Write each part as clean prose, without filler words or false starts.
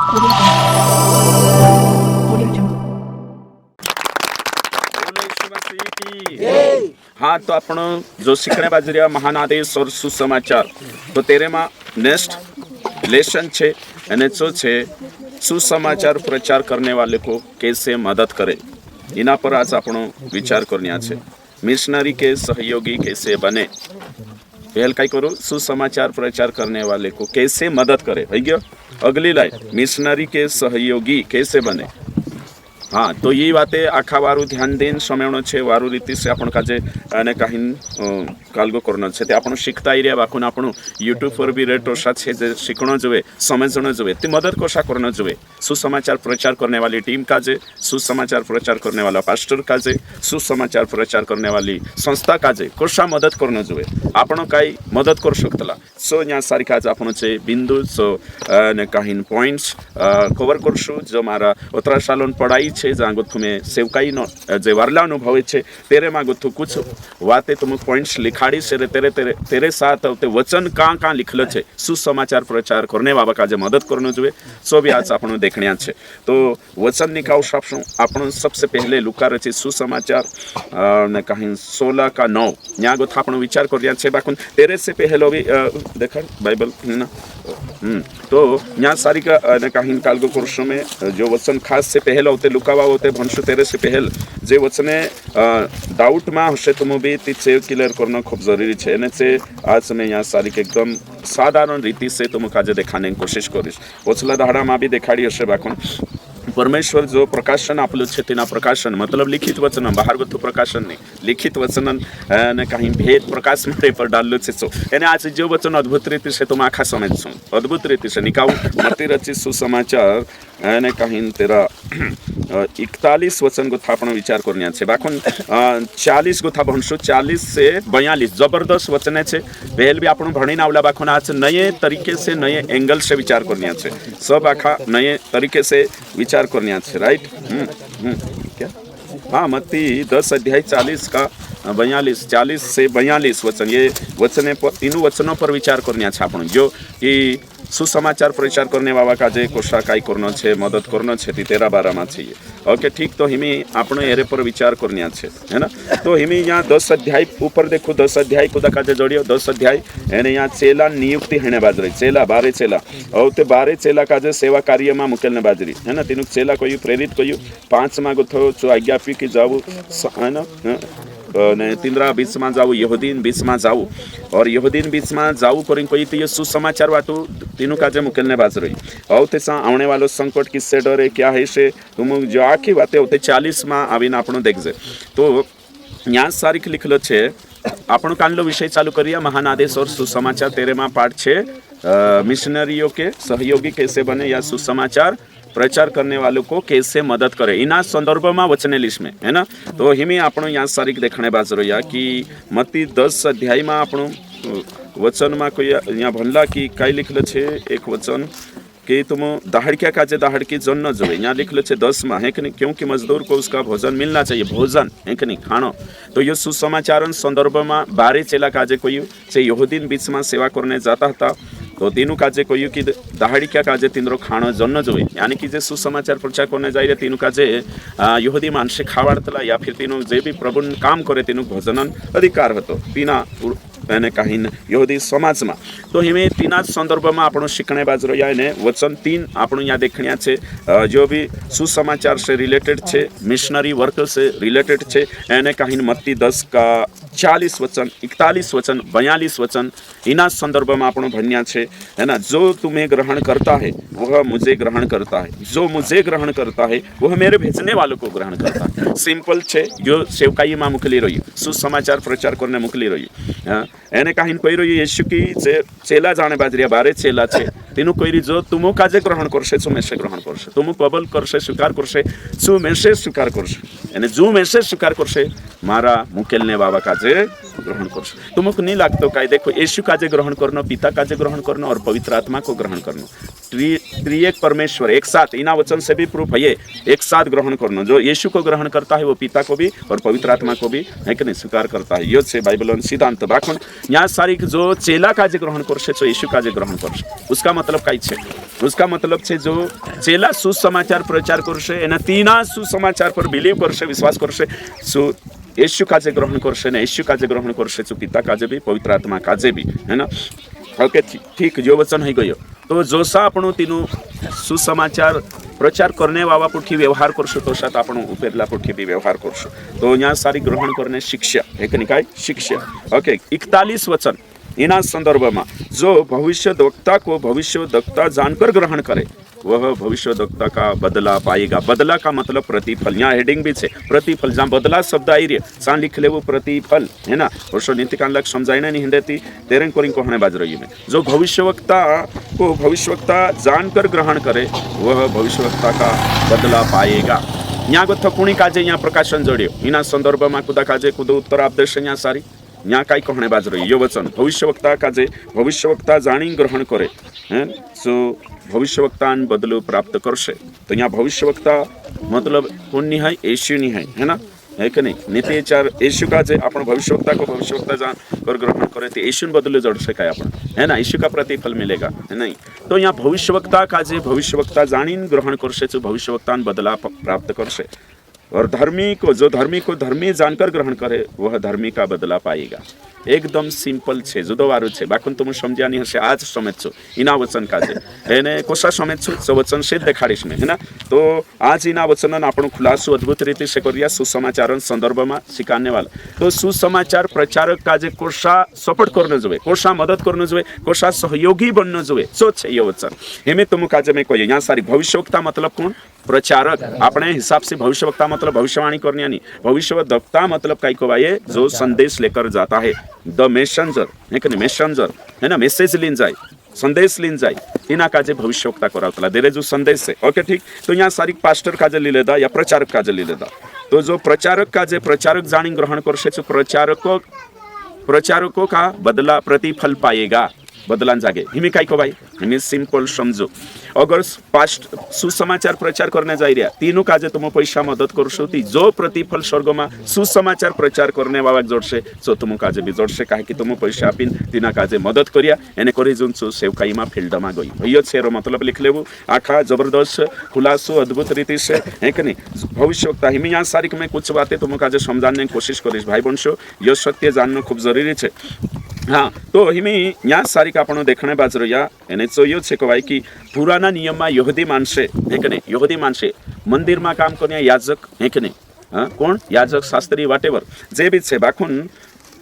हाँ, तो आपण जो सीखने बाजरिया महान आदेश और सुसमाचार तो तेरे में नेक्स्ट लेसन छे અને जो छे सुसमाचार प्रचार करने वाले को कैसे मदद करे इना पर आज आपण विचार करनिया छे। मिशनरी के सहयोगी कैसे बने, पहल कई करो सुसमाचार प्रचार करने वाले को कैसे मदद करे। हो गया अगली लाइन, मिशनरी के सहयोगी कैसे बने। हाँ, तो ये बातें आखा वारू ध्यान देन समयणो छे वारू रीति से आपण काजे अने काहीन कालगो करनो छे ते आपण शिकता एरिया बाखून आपण यूट्यूब पर भी रेट ओसा छे जे शिकणो जोवे समजणो जोवे ते मदद कोशा करनो जोवे। सुसमाचार प्रचार करने वाली टीम काजे, सुसमाचार प्रचार करने वाला पास्टर काजे, सुसमाचार प्रचार करने वाली संस्था काजे कोशा मदद करनो जोवे। आपण काई मदद कर शकतला सो न्या सारखा आज आपण छे बिंदु सो ने काहीन पॉइंट्स कवर करशु जो मारा ओतरा सालोन पढ़ाई छे जहाँ गुथु में सेवकाई नो जे वारला अनुभवे छे तेरे में गुथु कुछ वाते तुम पॉइंट्स लिखाड़ी से तेरे तेरे तेरे साथ ते वचन कहाँ लिखल छे सुसमाचार प्रचार करने बाबा का जे मदद करनो जुए सो भी आज आपण देखणिया छे। तो वचन निकाउ शापशु आपण सबसे पहले लुका रची सुसमाचार ने कहीं 16 का 9 न्या गुथा आपण विचार करिया छे बाकुन तेरे से पहले भी देखा बाइबल ना तो यहाँ सारी का कहीं कालगो कुर्सों में जो वचन खास से पहल होते लुकावा होते भंशु तेरे से पहल जे वचने डाउट में हसे तुम भी तीचे क्लियर करना खूब जरूरी है ने से आज मैं यहाँ सारी के एकदम साधारण रीति से तुम काजे दिखाने की कोशिश करीश। वचला धाड़ा में भी दिखाड़ी हसे बाकुन परमेश्वर जो प्रकाशन आपलं छे तेना प्रकाशन मतलब लिखित वचन बाहर गथु प्रकाशन नहीं लिखित वचन ने कहीं भेद प्रकाश में पर डाललो छे सो यानी आज जो वचन अद्भुत रीति से तुम आखा समझ छो अद्भुत रीति से निकाउ मती रची सुसमाचार ने कहीं तेरा 41 वचन गुथा आपण विचार करनिया छे बाकुन 40 गुथा भणसु 40 से 42 जबरदस्त वचन छे पहल भी आपण भणीने आवला बाकुन आज नए तरीके से नए एंगल से विचार करनिया छे सब आखा नए तरीके से विचार करनिया छे राइट। क्या हाँ मत्ती 10 अध्याय 40 का 42 40 से 42 वचन ये वचने पर तीनों वचनों पर विचार करनिया छे आपण जो कि सुसमाचार प्रचार करने बाबा का जे कोशा काई करनो छे मदद करनो छे ती तेरा बारा में छे ओके ठीक। तो हिमी आपण एरे पर विचार करनिया छे है ना। तो हिमी यहाँ 10 अध्याय ऊपर देखो 10 अध्याय को दका जे जोड़ियो 10 अध्याय एने यहाँ चेला नियुक्ति हेने बाजरी चेला 12 चेला और ते 12 चेला का जे सेवा कार्य में मुकेलने बाजरी है ना। तीनों चेला कोई प्रेरित कोई 5 में गुथो जो आज्ञा पी की जाऊ है ना ने तिंद्रा बीच में जाऊ यहूदीन बीच में जाऊ और यहूदीन बीच में जाऊ करें कोई तो ये सुसमाचार वाटू तीनों का जे मुकेलने बाज रही और ते आने वालों संकट किससे डरे क्या है से तुम जो आखी बातें होते 40 में आवीने आपण देखजे। तो यहाँ सारी लिखल छे आपण कानलो विषय चालू करिए महान आदेश और सुसमाचार तेरे में पाठ छे मिशनरियों के सहयोगी कैसे बने या सुसमाचार प्रचार करने वालों को कैसे मदद करे इना संदर्भ में वचने लिस्ट में है ना। तो हिमी आपण यहाँ सारी देखने बाज रहा कि मती 10 अध्याय में आपण वचन में कोई यहाँ भनला कि कई लिखल छे एक वचन कि तुम दाहड़किया काजे दाहड़की जन न जोवे यहाँ लिखल छे 10 में है कि नहीं क्योंकि मजदूर को उसका भोजन मिलना चाहिए भोजन है कि नहीं खानो। तो ये सुसमाचार संदर्भ में 12 चेला काजे कोई से यहूदीन बीच में सेवा करने जाता था तो तीनों काजे कोई कि दाहड़ी क्या काजे तीनरो खाणो जन्न जोवे यानी कि जे सुसमाचार प्रचार करने जाए तीनों काजे यहूदी मानसे खावाड़तला या फिर तीनों जे भी प्रभु काम करे तीनों भोजन अधिकार हतो तीना એને કાહીન યહૂદી સમાજમાં। તો हिमे तीना संदर्भ में आपण शिकणे बाज रह्या ने वचन 3 आपण यहाँ देखणिया छे जो भी सुसमाचार से रिलेटेड छे मिशनरी वर्क से रिलेटेड छे एने काहीन मत्ती 10 का 40 वचन 41 वचन 42 वचन इना संदर्भ में आपण भण्या छे है ना। जो तुम्हें ग्रहण करता है वह मुझे ग्रहण करता है, जो मुझे ग्रहण करता है वह मेरे भेजने वालों को ग्रहण करता है। सिंपल छे जो सेवकाई में मोकली रही सुसमाचार प्रचार करने मोकली रही एने काहीन कोई रही यीशु की जे चेला जाने बाजरिया 12 चेला छे तीनों कोई जो तुमो काजे ग्रहण करशे सो मेसे ग्रहण करशे तुम कबल करशे स्वीकार करशे सो मेसे स्वीकार करशे एने जो मेसे स्वीकार करशे मारा मुकेलने बाबा काजे ग्रहण करशे। तुमको नहीं लागतो काय देखो यीशु काजे ग्रहण करनो पिता काजे ग्रहण करनो और पवित्र आत्मा को ग्रहण करनो त्रिएक परमेश्वर एक साथ, इना वचन से भी प्रूफ है ये, एक साथ ग्रहण करना। जो यीशु को ग्रहण करता है वो पिता को भी और पवित्र आत्मा को भी है कि नहीं स्वीकार करता है। यो से बाइबल सिद्धांत बाखुन यहाँ सारी जो चेला काजे ग्रहण करसे तो यीशु काजे ग्रहण करसे, उसका मतलब कई छे, उसका मतलब छे जो चेला सुसमाचार प्रचार करसे एना तीना सुसमाचार पर बिलीव करसे, विश्वास करसे, सो यीशु काजे ग्रहण करसे ने यीशु काजे ग्रहण करसे तो पिता काजे भी पवित्र आत्मा काजे भी, है ना। ओके ठीक, जो वचन है गयो तो जोसा आपण तीनु सुसमाचार प्रचार करने वाला पुठी व्यवहार करशो तो साथ आपण उपेरला पुठी भी व्यवहार करशो। तो यहाँ सारी ग्रहण करने शिक्षा एक निकाय शिक्षा। ओके 41 वचन इना संदर्भ में जो भविष्यद्वक्ता को भविष्यद्वक्ता जानकर ग्रहण करे वह भविष्यद्वक्ता का बदला पाएगा। बदला का मतलब प्रतिफल, यहाँ हेडिंग भी है प्रतिफल, जहाँ बदला शब्द आई रही सा लिख ले वो प्रतिफल, है ना। और नीतिकान लग समझाइना नहीं हिंदी तेरे को कहने बाज रही में जो भविष्यवक्ता को भविष्यवक्ता जानकर ग्रहण करे वह भविष्यवक्ता का बदला पाएगा। यहाँ गो कुणी काजे यहाँ प्रकाशन जोड़ियो इना संदर्भ में कुदा काजे कुद उत्तर आप देश यहाँ सारी यहाँ कई कहने बाज रही यो वचन भविष्यवक्ता काजे भविष्यवक्ता जानी ग्रहण करे हैं सो भविष्यवक्ता बदलो प्राप्त करसे। तो यहाँ भविष्यवक्ता मतलब कौन नहीं है, यीशु नहीं है ना, है कि नहीं। नीति चार यीशु का जे अपन भविष्यवक्ता को भविष्यवक्ता जान कर ग्रहण करे तो यीशु बदले जोड़ सका अपन, है ना, यीशु का प्रतिफल मिलेगा, है नहीं। तो यहाँ भविष्यवक्ता का जे भविष्यवक्ता जानी ग्रहण करसे तो भविष्यवक्ता बदला प्राप्त करसे। और धर्मी को जो धर्मी को धर्मी जानकर ग्रहण करे वह धर्मी का बदला पाएगा। एकदम सिंपल छे, जुदोवारू छे, बाकुन तुम समझ्या नहीं हशे आज समेत छो इना वचन का छे एने कोसा समेत छो सो वचन से देखाड़ीश में, है ना। तो आज इना वचन आपण खुलासो अद्भुत रीति से करिया सुसमाचार संदर्भ में सिखाने वाला। तो सुसमाचार प्रचारक का जे कोसा सपोर्ट करने जोए, कोसा मदद करने जोए, कोसा सहयोगी बनने जोए, सो छे ये वचन हेमे तुम काजे में कोई यहाँ सारी भविष्यवक्ता मतलब कौन, प्रचारक। अपने हिसाब से भविष्यवक्ता मतलब भविष्यवाणी करने नहीं, भविष्यवक्ता मतलब कई को भाई जो संदेश लेकर जाता है, द मैसेंजर है कि मैसेंजर, है ना, मैसेज लीन जाए, संदेश लीन जाए, इना काजे भविष्यवक्ता करावतला देरे जो संदेश है। ओके ठीक, तो यहाँ सारी पास्टर काजे ली लेदा या प्रचारक काजे ली लेदा। तो जो प्रचारक काजे प्रचारक जानी ग्रहण करसे तो प्रचारकों का बदला प्रतिफल पाएगा, बदलान जागे। हिमी काय को भाई हिमी सिंपल समझो, अगर पास्ट सुसमाचार प्रचार करने जा रहा तीनों काजे तुम पैसा मदद करशो ती जो प्रतिफल स्वर्ग में सुसमाचार प्रचार करने वाला जोड़से सो तुम काजे भी जोड़से काहे कि तुम पैसा आपीन तीना काजे मदद करिया एने करी जोन सो सेवकाई में फील्ड में गई भैया छेरो मतलब लिख लेवो आखा जबरदस्त खुलासो अद्भुत रीति से है कि नहीं। भविष्यवक्ता हिमी यहाँ सारी में कुछ बातें तुम काजे समझाने की कोशिश करीश भाई बंशो, यह सत्य जानना खूब जरूरी है। हाँ तो हिमी यहाँ सारी का आपण देखने बाज रहा एने तो यो छे भाई कि पुराना नियम में यहूदी मानसे है कि नहीं, यहूदी मानसे मंदिर में काम करने याजक है कि नहीं, हाँ कौन याजक शास्त्री वाटेवर जे भी छे बाखुन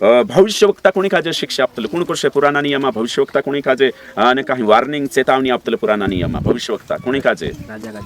भविष्यवक्ता कोणी काजे शिक्षा आपतले कोण करशे पुराना नियम भविष्यवक्ता कोणी काजे आणि काही वॉर्निंग चेतावणी आपतले पुराना नियम भविष्यवक्ता कोणी काजे,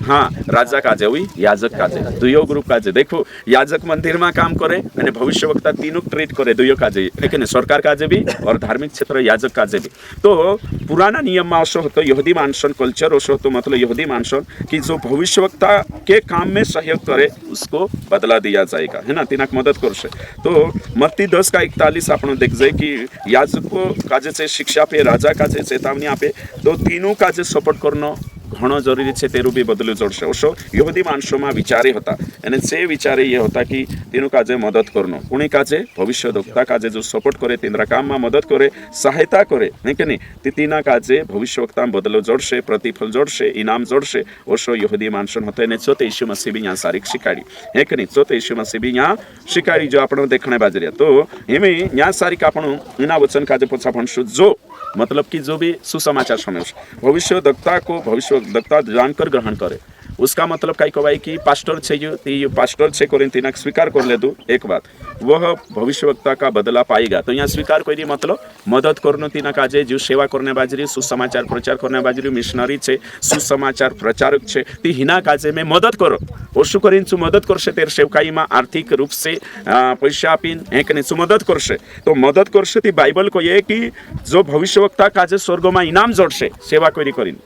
हाँ राजा काजे हुई याजक काजे दुयो ग्रुप काजे। देखो याजक मंदिर में काम करे आणि भविष्यवक्ता तीनों ट्रीट करे दुयो काजे है कि सरकार काजे भी और धार्मिक क्षेत्र याजक काजे भी। तो पुराना नियम में असो होतो यहूदी मानसन कल्चर असो होतो मतलब यहूदी मानसन कि जो भविष्यवक्ता के काम में सहयोग करे उसको बदला दिया जाएगा, है ना, तिनाक मदद करशे। तो मत्ती 10:41 आपण देख जाए कि याजकों काजे से शिक्षा पे राजा काजे चेतावनी आपे तो तीनों काजे सपोर्ट करनो घणो जरूरी है तेरू भी बदलू जोड़से। ओशो यहूदी मानसों में विचारे होता एने से विचारे ये होता कि तीनों काजे मदद करनो कुणी काजे भविष्यवक्ता काजे जो सपोर्ट करे तीनरा काम में मदद करे सहायता करे है कि नहीं तीना काजे भविष्यवक्ता बदलो जोड़से प्रतिफल जोड़से इनाम जोड़से। ओशो यहूदी मानसन होता है चौथे यीशु मसीह भी यहाँ सारी शिकाड़ी है कि नहीं, चौथे यीशु मसीह भी यहाँ शिकाड़ी जो आपण देखने बाजरिया। तो हिमे यहाँ सारी का आपण इना वचन काजे पोछा भणशु जो मतलब कि जो भी सुसमाचार समय भविष्यवक्ता को भविष्यवक्ता जानकर ग्रहण करे उसका मतलब कई को भाई कि पास्टर छे ये पास्टर छे कोरिन्थिना स्वीकार कर ले दो एक बात वह भविष्यवक्ता का बदला पाएगा। तो यहाँ स्वीकार करी मतलब मदद करनो तीना काजे जो सेवा करने बाजरी सुसमाचार प्रचार करने बाजरी मिशनरी छे सुसमाचार प्रचारक छे ती हिना काजे में मदद करो और शू करीन मदद करशे तेर सेवकाई में आर्थिक रूप से पैसा आपीन एक ने मदद करशे। तो मदद करशे ती बाइबल को ये कि जो भविष्यवक्ता काजे स्वर्ग में इनाम जोड़शे सेवा करी करीन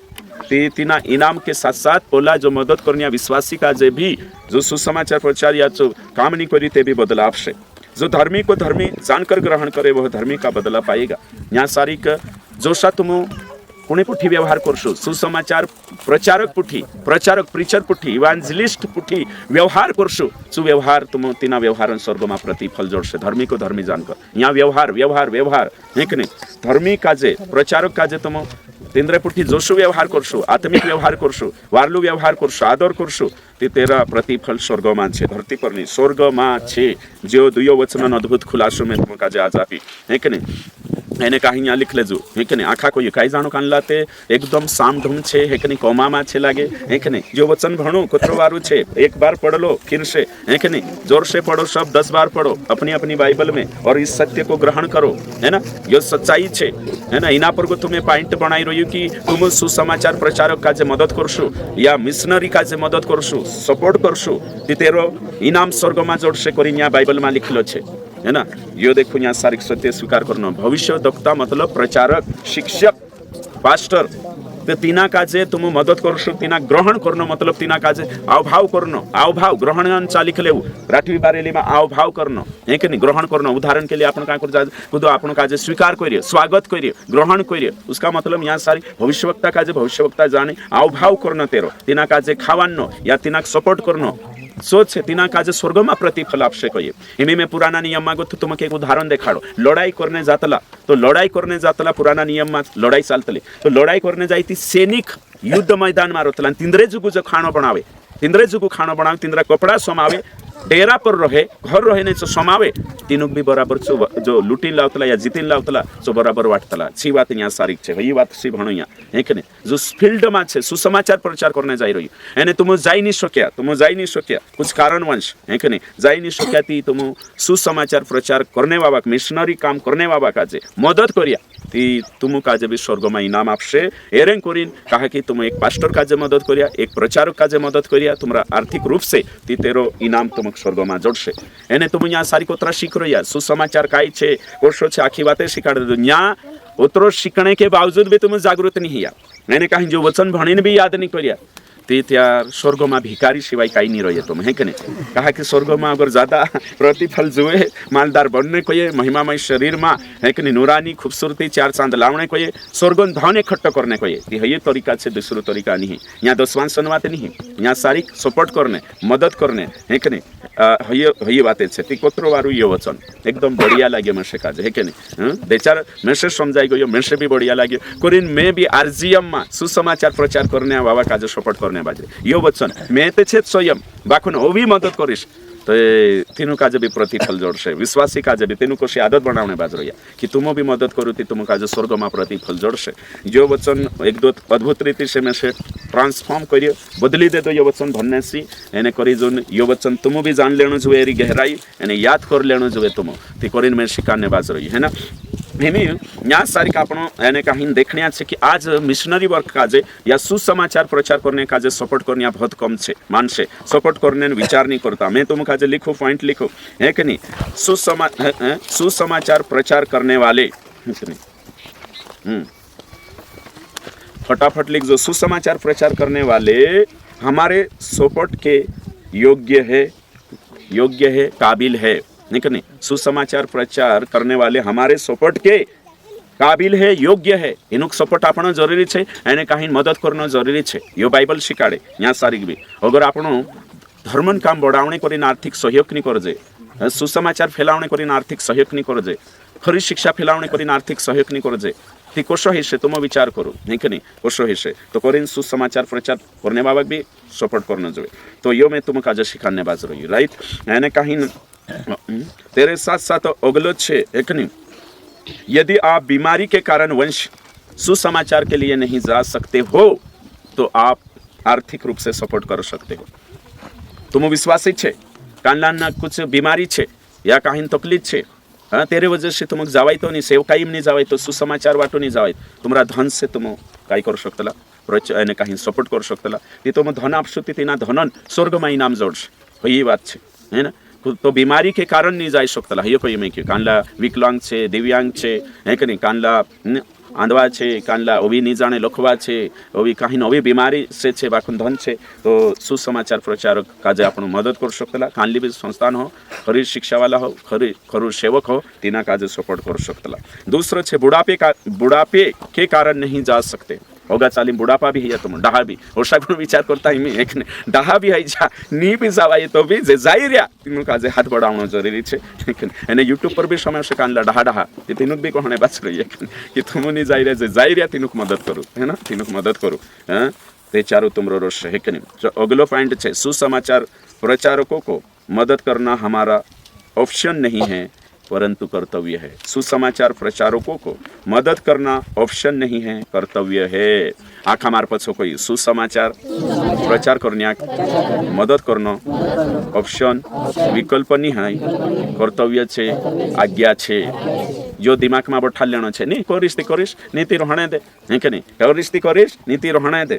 तीना इनाम के साथ साथ पोला जो मदद करने विश्वासी का जे भी जो सुसमाचार प्रचार या जो काम नहीं करी ते भी बदला आपसे। जो धर्मी को धर्मी जानकर ग्रहण करे वह धर्मी का बदला पाएगा। यहाँ सारी का जो सा तुम कोणी पुठी व्यवहार करशो सुसमाचार प्रचारक प्रीचर पुठी इवांजलिस्ट पुठी व्यवहार करशो सुव्यवहार तुम तिना व्यवहार स्वर्ग में प्रतिफल जोड़शे धर्मी को धर्मी जानकर यहाँ व्यवहार व्यवहार व्यवहार है कि नहीं धर्मी काजे प्रचारक काजे तुम तिंद्रे पुठी जोशु व्यवहार करशो आत्मिक व्यवहार करशो वारलू व्यवहार करशो आदर करशो ते तेरा प्रतिफल स्वर्ग में छे धरती पर नहीं स्वर्ग में छे जो दुयो वचन अद्भुत खुलासो में तुम काजे आज आपी है कि नहीं એને કાંઈ અહીંયા लिख लेजो है कि नहीं आखा कोई काई जाणो कानला ते एकदम सामधूम छे है कि नहीं कोमा में छे लागे है कि नहीं जो वचन भणो कुतरो वारू छे एक बार पढ़ लो फिर से है कि नहीं जोर से पढ़ो सब 10 बार पढ़ो अपनी अपनी बाइबल में और इस सत्य को ग्रहण करो है ना ये सच्चाई छे है ना इना पर को तुम्हें पॉइंट बनाई रही कि तुम सुसमाचार प्रचारक का जे मदद करशो या मिशनरी का जे मदद करशो सपोर्ट करशो ती तेरो इनाम स्वर्ग में जोड़शे करी यहाँ बाइबल में लिखलो छे है ना यो देखो यहाँ सारिक सत्य स्वीकार करना भविष्य वक्ता मतलब प्रचारक शिक्षक पास्टर तो तीना काजे तुम मदद करशो तीना ग्रहण करनो मतलब तीना काजे आवभाव करनो आवभाव ग्रहण लिख लेव राठवी बारेली में आवभाव करनो है कि नहीं ग्रहण करनो उदाहरण के लिए आपण का खुद आपण काजे स्वीकार करिए स्वागत करिए ग्रहण करिए उसका मतलब यहाँ सारी भविष्यवक्ता काजे भविष्यवक्ता जाने आवभाव करनो तेरो तीना काजे खावानो या तीना सपोर्ट करनो सोच है तीना काजे स्वर्ग में प्रतिफल आपसे कहिए इमी में पुराना नियम मांगो तो तुमके एक उदाहरण देखाड़ो लड़ाई करने जातला तो लड़ाई करने जातला पुराना नियम में लड़ाई चालतली तो लड़ाई करने जाई थी सैनिक युद्ध मैदान में रोतला तिंद्रे जुगु जो खानो बनावे तिंद्रा कपड़ा समावे डेरा पर रहे घर रहे नहीं तो समावे तीनों भी बराबर जो लुटीन लावतला या जीतीन लावतला सो बराबर वाटतला छी बात यहाँ सारी छे ये बात सी भणो यहाँ है कि नहीं जो फील्ड में छे सुसमाचार प्रचार करने जाई रही एने तुम जाई नहीं शक्या कुछ कारणवश है कि नहीं जाई नहीं शक्या ती तुम सुसमाचार प्रचार करने वाला मिशनरी काम करने वाला काजे मदद करिया ती तुम काजे भी स्वर्ग में इनाम आपसे एरें करीन कहा कि तुम एक पास्टर काजे मदद करिया एक प्रचारक काजे मदद करिया तुम्हारा आर्थिक रूप से ती तेरो इनाम तुम स्वर्ग में जोड़शे एने तुम यहाँ सारी कोतरा शीख रही सुसमाचार काई छे कोर्सो छे आखी बातें शिखाड़ दो यहाँ उतरो सीखने के बावजूद भी तुम जागृत नहीं हिया मैंने कहा जो वचन भणीने भी याद नहीं करिया ते त्या स्वर्ग में भिखारी सिवाय कहीं नहीं रहे तुम है कि नहीं कहा कि स्वर्ग में अगर ज्यादा प्रतिफल जुए मालदार बनने को ये महिमामय शरीर में है कि नहीं नूरानी खूबसूरती 4 चांद लावने को ये स्वर्ग धन इकट्ठा करने को ये तरीका से दूसरो तरीका नहीं यहाँ दसवां सनवाते नहीं यहाँ सारी सपोर्ट करने मदद करने है कि नहीं हये बातें छे ती कोतरो वारू ये वचन एकदम बढ़िया लगे मेसे काजे है कि नहीं बेचार मेसे समझाई गयो मेसे भी बढ़िया लगे कोरिन मैं भी आरजीएम में सुसमाचार प्रचार करने बाबा काजे सपोर्ट करने बाजे यो वचन मैं ते छे स्वयं बाखुन हो भी मदद करिस तो तीनों काजे भी प्रतिफल जोड़शे विश्वासी काजे भी तीनों को आदत बनाने बाज रही कि तुम भी मदद करो ती तुम काजे स्वर्ग में प्रतिफल जोड़शे जो वचन एक दो अद्भुत रीति से में से ट्रांसफॉर्म करिए बदली दे दो ये वचन भन्ने सी एने करी जो यो वचन तुम भी जान लेनो जुए एरी गहराई एने याद कर लेनो जुए तुम ती करीन में शिकाने बाज रही है ना यहाँ सारी आपण एने कहीं देखने छे कि आज मिशनरी वर्क काजे या सुसमाचार प्रचार करने काजे सपोर्ट करने बहुत कम छे मानसे सपोर्ट करने विचार नहीं करता मैं तुम काजे लिखो पॉइंट लिखो है कि नहीं सुसमाचार प्रचार करने वाले फटाफट लिख जो सुसमाचार प्रचार करने वाले हमारे सपोर्ट के योग्य है काबिल है नहीं सुसमाचार प्रचार करने वाले हमारे सपोर्ट के काबिल है योग्य है इनुक सपोर्ट आपण जरूरी छे एने कहीं मदद करना जरूरी छे यो बाइबल शिकाड़े यहाँ सारी भी अगर आपण धर्मन काम बढ़ावणे करीने आर्थिक सहयोग नहीं करजे सुसमाचार फैलावणे करीने आर्थिक सहयोग नहीं करजे खरी शिक्षा फैलावणे करीने आर्थिक सहयोग नहीं करजे ती कोशो हिस्से तुम विचार करो नहीं कि नहीं कोशो हिस्से तो करीन सुसमाचार प्रचार करने बाबा भी सपोर्ट करना जो तो यो मैं तुम काजे शिखाने बाज रही राइट एने कहीं तेरे साथ साथ अगलो छे एक नहीं यदि आप बीमारी के कारण वंश सुसमाचार के लिए नहीं जा सकते हो तो आप आर्थिक रूप से सपोर्ट कर सकते हो तुम विश्वासी छे कानलाना कुछ बीमारी छे या कहीं तकलीफ छे हाँ तेरे वजह से तुम जावाई तो नहीं सेवकाई में नहीं जावाई तो सुसमाचार वाटो नहीं जावाई तुम्हारा धन से तुम काय करू शकतला एने कहीं सपोर्ट करू शकतला ती तुम धन आपशो तीना धनन स्वर्ग में इनाम जोड़श ही बात छे है ना तो बीमारी के कारण नहीं जाई सकतला ये कोई मैं क्यों कानला विकलांग छे दिव्यांग छे है कि नहीं कानला आंधवा छे कानला ओवी नहीं जाने लखवा छे ओवी कहीं नवी बीमारी से छे बाखुन धन छे तो सुसमाचार प्रचारक काजे आपण मदद कर सकतला कानली भी संस्थान हो खरी शिक्षा वाला हो खरू सेवक हो तीना काजे सपोर्ट कर सकतला। दूसरा छे बुढ़ापे के कारण नहीं जा सकते होगा चालीम बुढ़ापा भी है तुम डहा भी ओसा गुण विचार करता ही मैं एक डहा भी है जा नी भी जावाय तो भी जे जाई रिया तीनु काजे हाथ बढ़ावनो जरूरी छे एने यूट्यूब पर भी समय से कानला डहा ते तीनुक भी कहने बात रही है कि तुम नी जाई रे जे जाई रिया तीनुक मदद करू है ना तीनुक मदद करू हां ते चारो तुमरो रोश है कि नहीं। जो अगलो पॉइंट छे सुसमाचार प्रचारकों को मदद करना हमारा ऑप्शन नहीं है परंतु कर्तव्य है। सुसमाचार प्रचारकों को मदद करना ऑप्शन नहीं है कर्तव्य है। आखा मार्फत सो कोई सुसमाचार प्रचार करने मदद करना ऑप्शन विकल्प नहीं है कर्तव्य छे आज्ञा छे। जो दिमाग में बैठा लेना छे नहीं करिस नीति रहने दे है कि नहीं करिस नीति रहने दे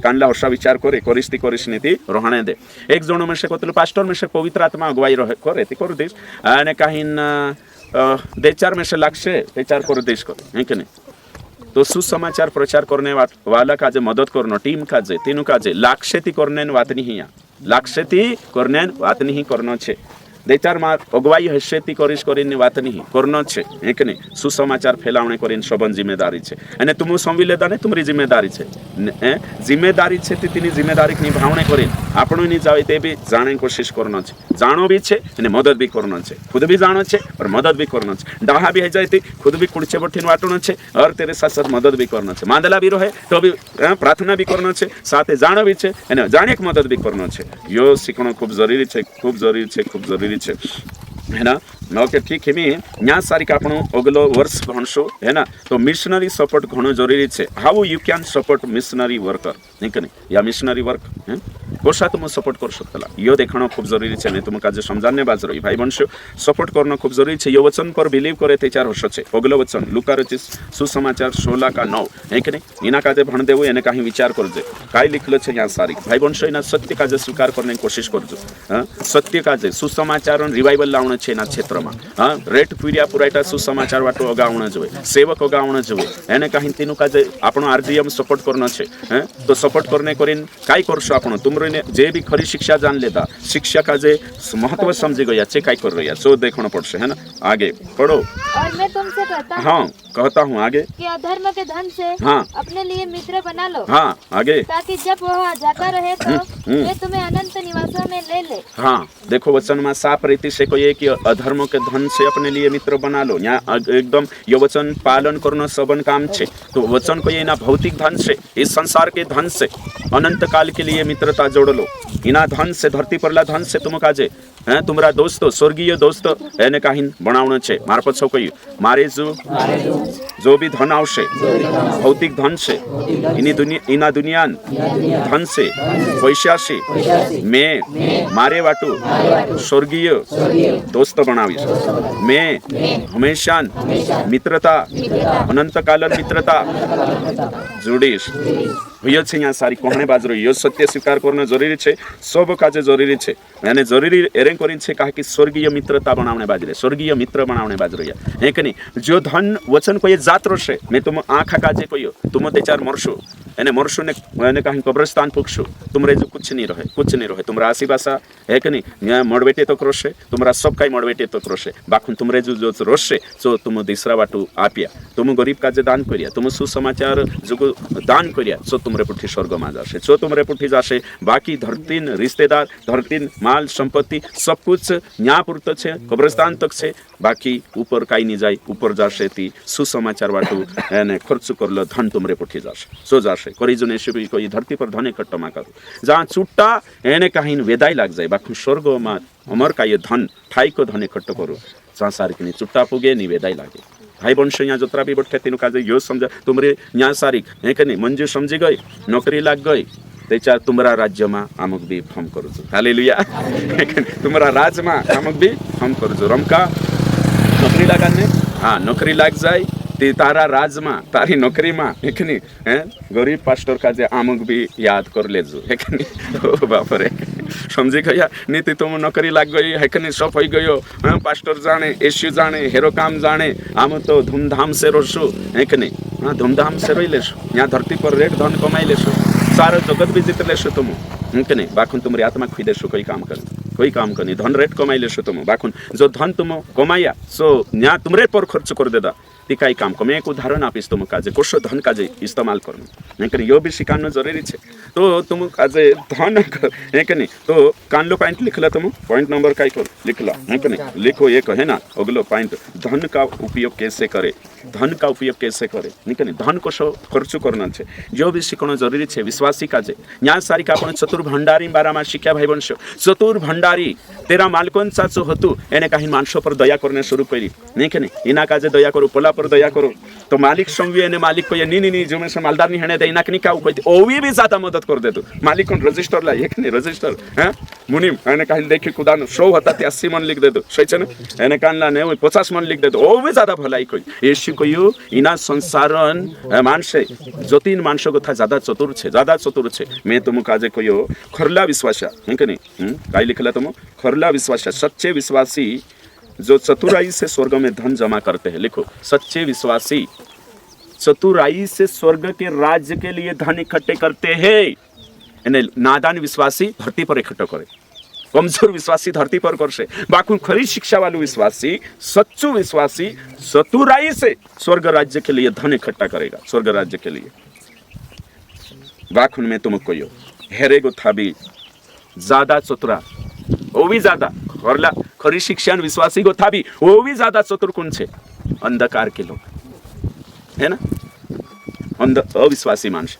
कानला हर्षा विचार करे करिस नीति रहने दे। एक जणो में से कहते पास्टर में से पवित्र आत्मा अगुवाई रहे करे ती कर देश आने कहीं दे चार में से लागसे दे चार कर देश करे है कि नहीं। तो सुसमाचार प्रचार करने वाला काजे मदद करनो टीम काजे तीनु काजे लागशेती करने वात नहीं लागशेती करने वात नहीं करनो छे दे चार मार अगुवाई हशेती करिस करीने वात नहीं करनो छे एक नहीं सुसमाचार फैलावणे करीने सबन जिम्मेदारी छे अने तुम संविलेदा ने तुमरी जिम्मेदारी छे जिम्मेदारी छे तीनी जिम्मेदारी निभावणे करीने आपणो नहीं जावे ते भी जाणे कोशिश करनो छे जानो भी छे अने मदद भी करनो छे खुद भी जानो छे और मदद भी करनो छे डाहा भी है जायती खुद भी कुड़चे बठीन वाटनो छे और तेरे साथ साथ मदद भी करनो छे मांदला भी रहे तो भी प्रार्थना भी करनो छे साथे जानो भी छे अने जाणे मदद भी करनो छे यो सीखणो खूब जरूरी छे है ना। ओके ठीक है मैं न्या सारी का आपणो अगलो वर्ष भणशो है ना तो मिशनरी सपोर्ट घणो जरूरी छे। How you can support missionary worker नहीं कने या मिशनरी वर्क है कोशा तुम सपोर्ट कर सकतला यो देखणो खूब जरूरी छे ने तुम काजे समजाने बाज रही भाई वंश सपोर्ट करनो खूब जरूरी छे। यो वचन पर बिलीव करे ते चार वर्ष छे अगलो वचन लूका रचित सुसमाचार 16 का 9 है कि नहीं इना काजे भण देवो एने काही विचार करजे काय लिखलो छे या सारी भाई वंश इना सत्य काजे स्वीकार करने कोशिश करजो हां सत्य काजे सुसमाचार और रिवाइवल लावणो छे ना क्षेत्र में हां रेट पीरिया पुरायटा सुसमाचार वाटो अगावणो जोए सेवक अगावणो जोए एने काही तीनु काजे आपणो आरजीएम सपोर्ट करनो छे हैं तो सपोर्ट करने करीन काय करशो आपणो तुमरे जे भी खरी शिक्षा जान लेता शिक्षा का जे महत्व समझ गया छे काय कर रही है सो देखना पड़से है ना। आगे पढ़ो और मैं तुमसे कहता हाँ कहता हूँ आगे कि अधर्म के धन से हाँ अपने लिए मित्र बना लो हाँ आगे ताकि जब वह जाता रहे तो वे तुम्हें अनंत निवासों में ले ले। हाँ देखो वचन में साफ रीति से कोई कि अधर्म के धन से अपने लिए मित्र बना लो यहाँ एकदम ये वचन पालन करना सबन काम छे। तो वचन को ये ना भौतिक धन से इस संसार के धन से अनंत काल के लिए मित्रता जोड़ लो इना धन से धरती परला धन से तुम काजे हैं तुम्हारा दोस्तों स्वर्गीय दोस्त एने काही बनावणो छे मार्फत सौ कही मारे जो भी धन आवशे भौतिक धन से इना दुनिया धन से पैसा से मैं मारे वाटू स्वर्गीय दोस्त बनावीश मैं हमेशा मित्रता अनंत कालन मित्रता जोड़ीश हुई छे यहाँ सारी कहने बाजरो यो सत्य स्वीकार करना जरूरी छे सब काजे जरूरी छे यानी जरूरी एरें करीन छे कहा कि स्वर्गीय मित्रता बनावने बाजरे स्वर्गीय मित्र बनावने बाजरो है कि नहीं जो धन वचन को ये जात रहे मैं तुम आँखा काजे कहो तुम ते चार मरशो एने मरशो ने कहीं कब्रस्तान पुगशो तुमरे जो कुछ नहीं रहे तुमरा आसी भाषा है कि नहीं मड़बेटे तो रोशे तुमरा सब कई मड़बेटे तो रोशे बाखुन तुमरे जो रोशे जो तुम तीसरा बाटू आपिया तुम गरीब काजे दान करिया तुम सुसमाचार जो दान करिया सो तुमरे पुठी स्वर्ग में जाशे सो तुमरे पुठी जाशे बाकी धरतीन रिश्तेदार धरतीन माल संपत्ति सब कुछ न्यापुरत छे कब्रस्तान तक छे बाकी ऊपर काई नहीं जाए ऊपर जाशे ती सुसमाचार वाटू एने खर्च करलो धन तुमरे पुठी जाशे सो जाशे करीजन एशे भी कोई धरती पर धन इकट्ठा करू जहाँ छुट्टा एने कहीं वेदाई लाग जाए बाकी स्वर्ग में अमर का ये धन ठाई को धन इकट्ठो करू जहाँ सारी की छुट्टा पुगे नहीं वेदाई लागे भाई वंश यहाँ जोतरा भी बैठे तीनों काजे यो समझा तुमरे यहाँ सारी है कि नहीं मंजू समझी गई नौकरी लाग गई त्याच्या तुमरा राज्य में अमुक भी हम करू हालेलुया तुमरा राज में अमुक भी हम करू रमका नौकरी लगाने हाँ नौकरी लाग जाए ती तारा राज में तारी नौकरी में एक नहीं गरीब पास्टर का जे अमुक भी याद कर लेजो है कि नहीं बाप रे समझी गया नीति तुम नौकरी लग गई है कि नहीं सब हो गयो हाँ पास्टर जाने एसयू जाने हेरो काम जाने आम तो धूमधाम से रोसु है कि नहीं हाँ धूमधाम से रही लेसु यहाँ धरती पर रेट धन कमाई लेसु सारा जगत भी जीत लेसु तुम है कि नहीं बाखुन तुम्हारी आत्मा खुई देसु कोई काम करनी धन रेट कमाई लेसु तुम बाखुन जो धन तुम कमाया सो यहाँ तुम्हारे पर खर्च कर देदा ती काही काम कमे एक उदाहरण आपीश तुम काजे कोशो धन काजे इस्तेमाल करो नहीं यो भी सिखाना जरूरी है तो तुम काजे धन है कि नहीं तो कानलो पॉइंट लिखला तुम पॉइंट नंबर का लिखला है कि नहीं लिखो एक है ना अगलो पॉइंट धन का उपयोग कैसे करे नहीं कि नहीं धन को खर्च करना है जो भी सीखना जरूरी है विश्वासी काजे यहाँ सारी का अपन चतुर भंडारी बारा में शिक्षा भाई वंश चतुर भंडारी तेरा मालकोन चाचो होतु एने कहीं मानसों पर दया करने शुरू करी नहीं कि नहीं इना काजे दया करो पोला पर दया करो तो मालिक संवी ने मालिक को ये नी जो में से मालदार नहीं हने दे इना नहीं काउ कोई ओवी भी ज्यादा मदद कर दे तू मालिक को रजिस्टर ला एक नहीं रजिस्टर हैं मुनिम एने कहीं देखि कुदान 100 होता 80 मन लिख दे दो सही छे ना एने कान ला ने 50 मन लिख दे दो ओ भी ज्यादा भलाई कोई येशु कोयो इना संसारन मानसे जतिन मानसो को था ज्यादा चतुर छे मैं तुम काजे कोयो खरला विश्वासा है कि नहीं काई लिखला तुम खरला विश्वासा सच्चे विश्वासी जो चतुराई से स्वर्ग में धन जमा करते हैं लिखो सच्चे विश्वासी चतुराई से स्वर्ग के राज्य के लिए धन इकट्ठे करते हैं नादान विश्वासी धरती पर इकट्ठा करे कमजोर विश्वासी धरती पर करसे बाकी खरी शिक्षा वालों विश्वासी सच्चू विश्वासी चतुराई से स्वर्ग राज्य के लिए धन इकट्ठा करेगा स्वर्ग राज्य के लिए बाखुन में तुम कोयो हेरेगो था भी ज्यादा चतुरा वो भी ज्यादा खरी शिक्षण विश्वासी को था भी वो भी ज्यादा चतुर कौन छे अंधकार के लोग है ना अविश्वासी मानस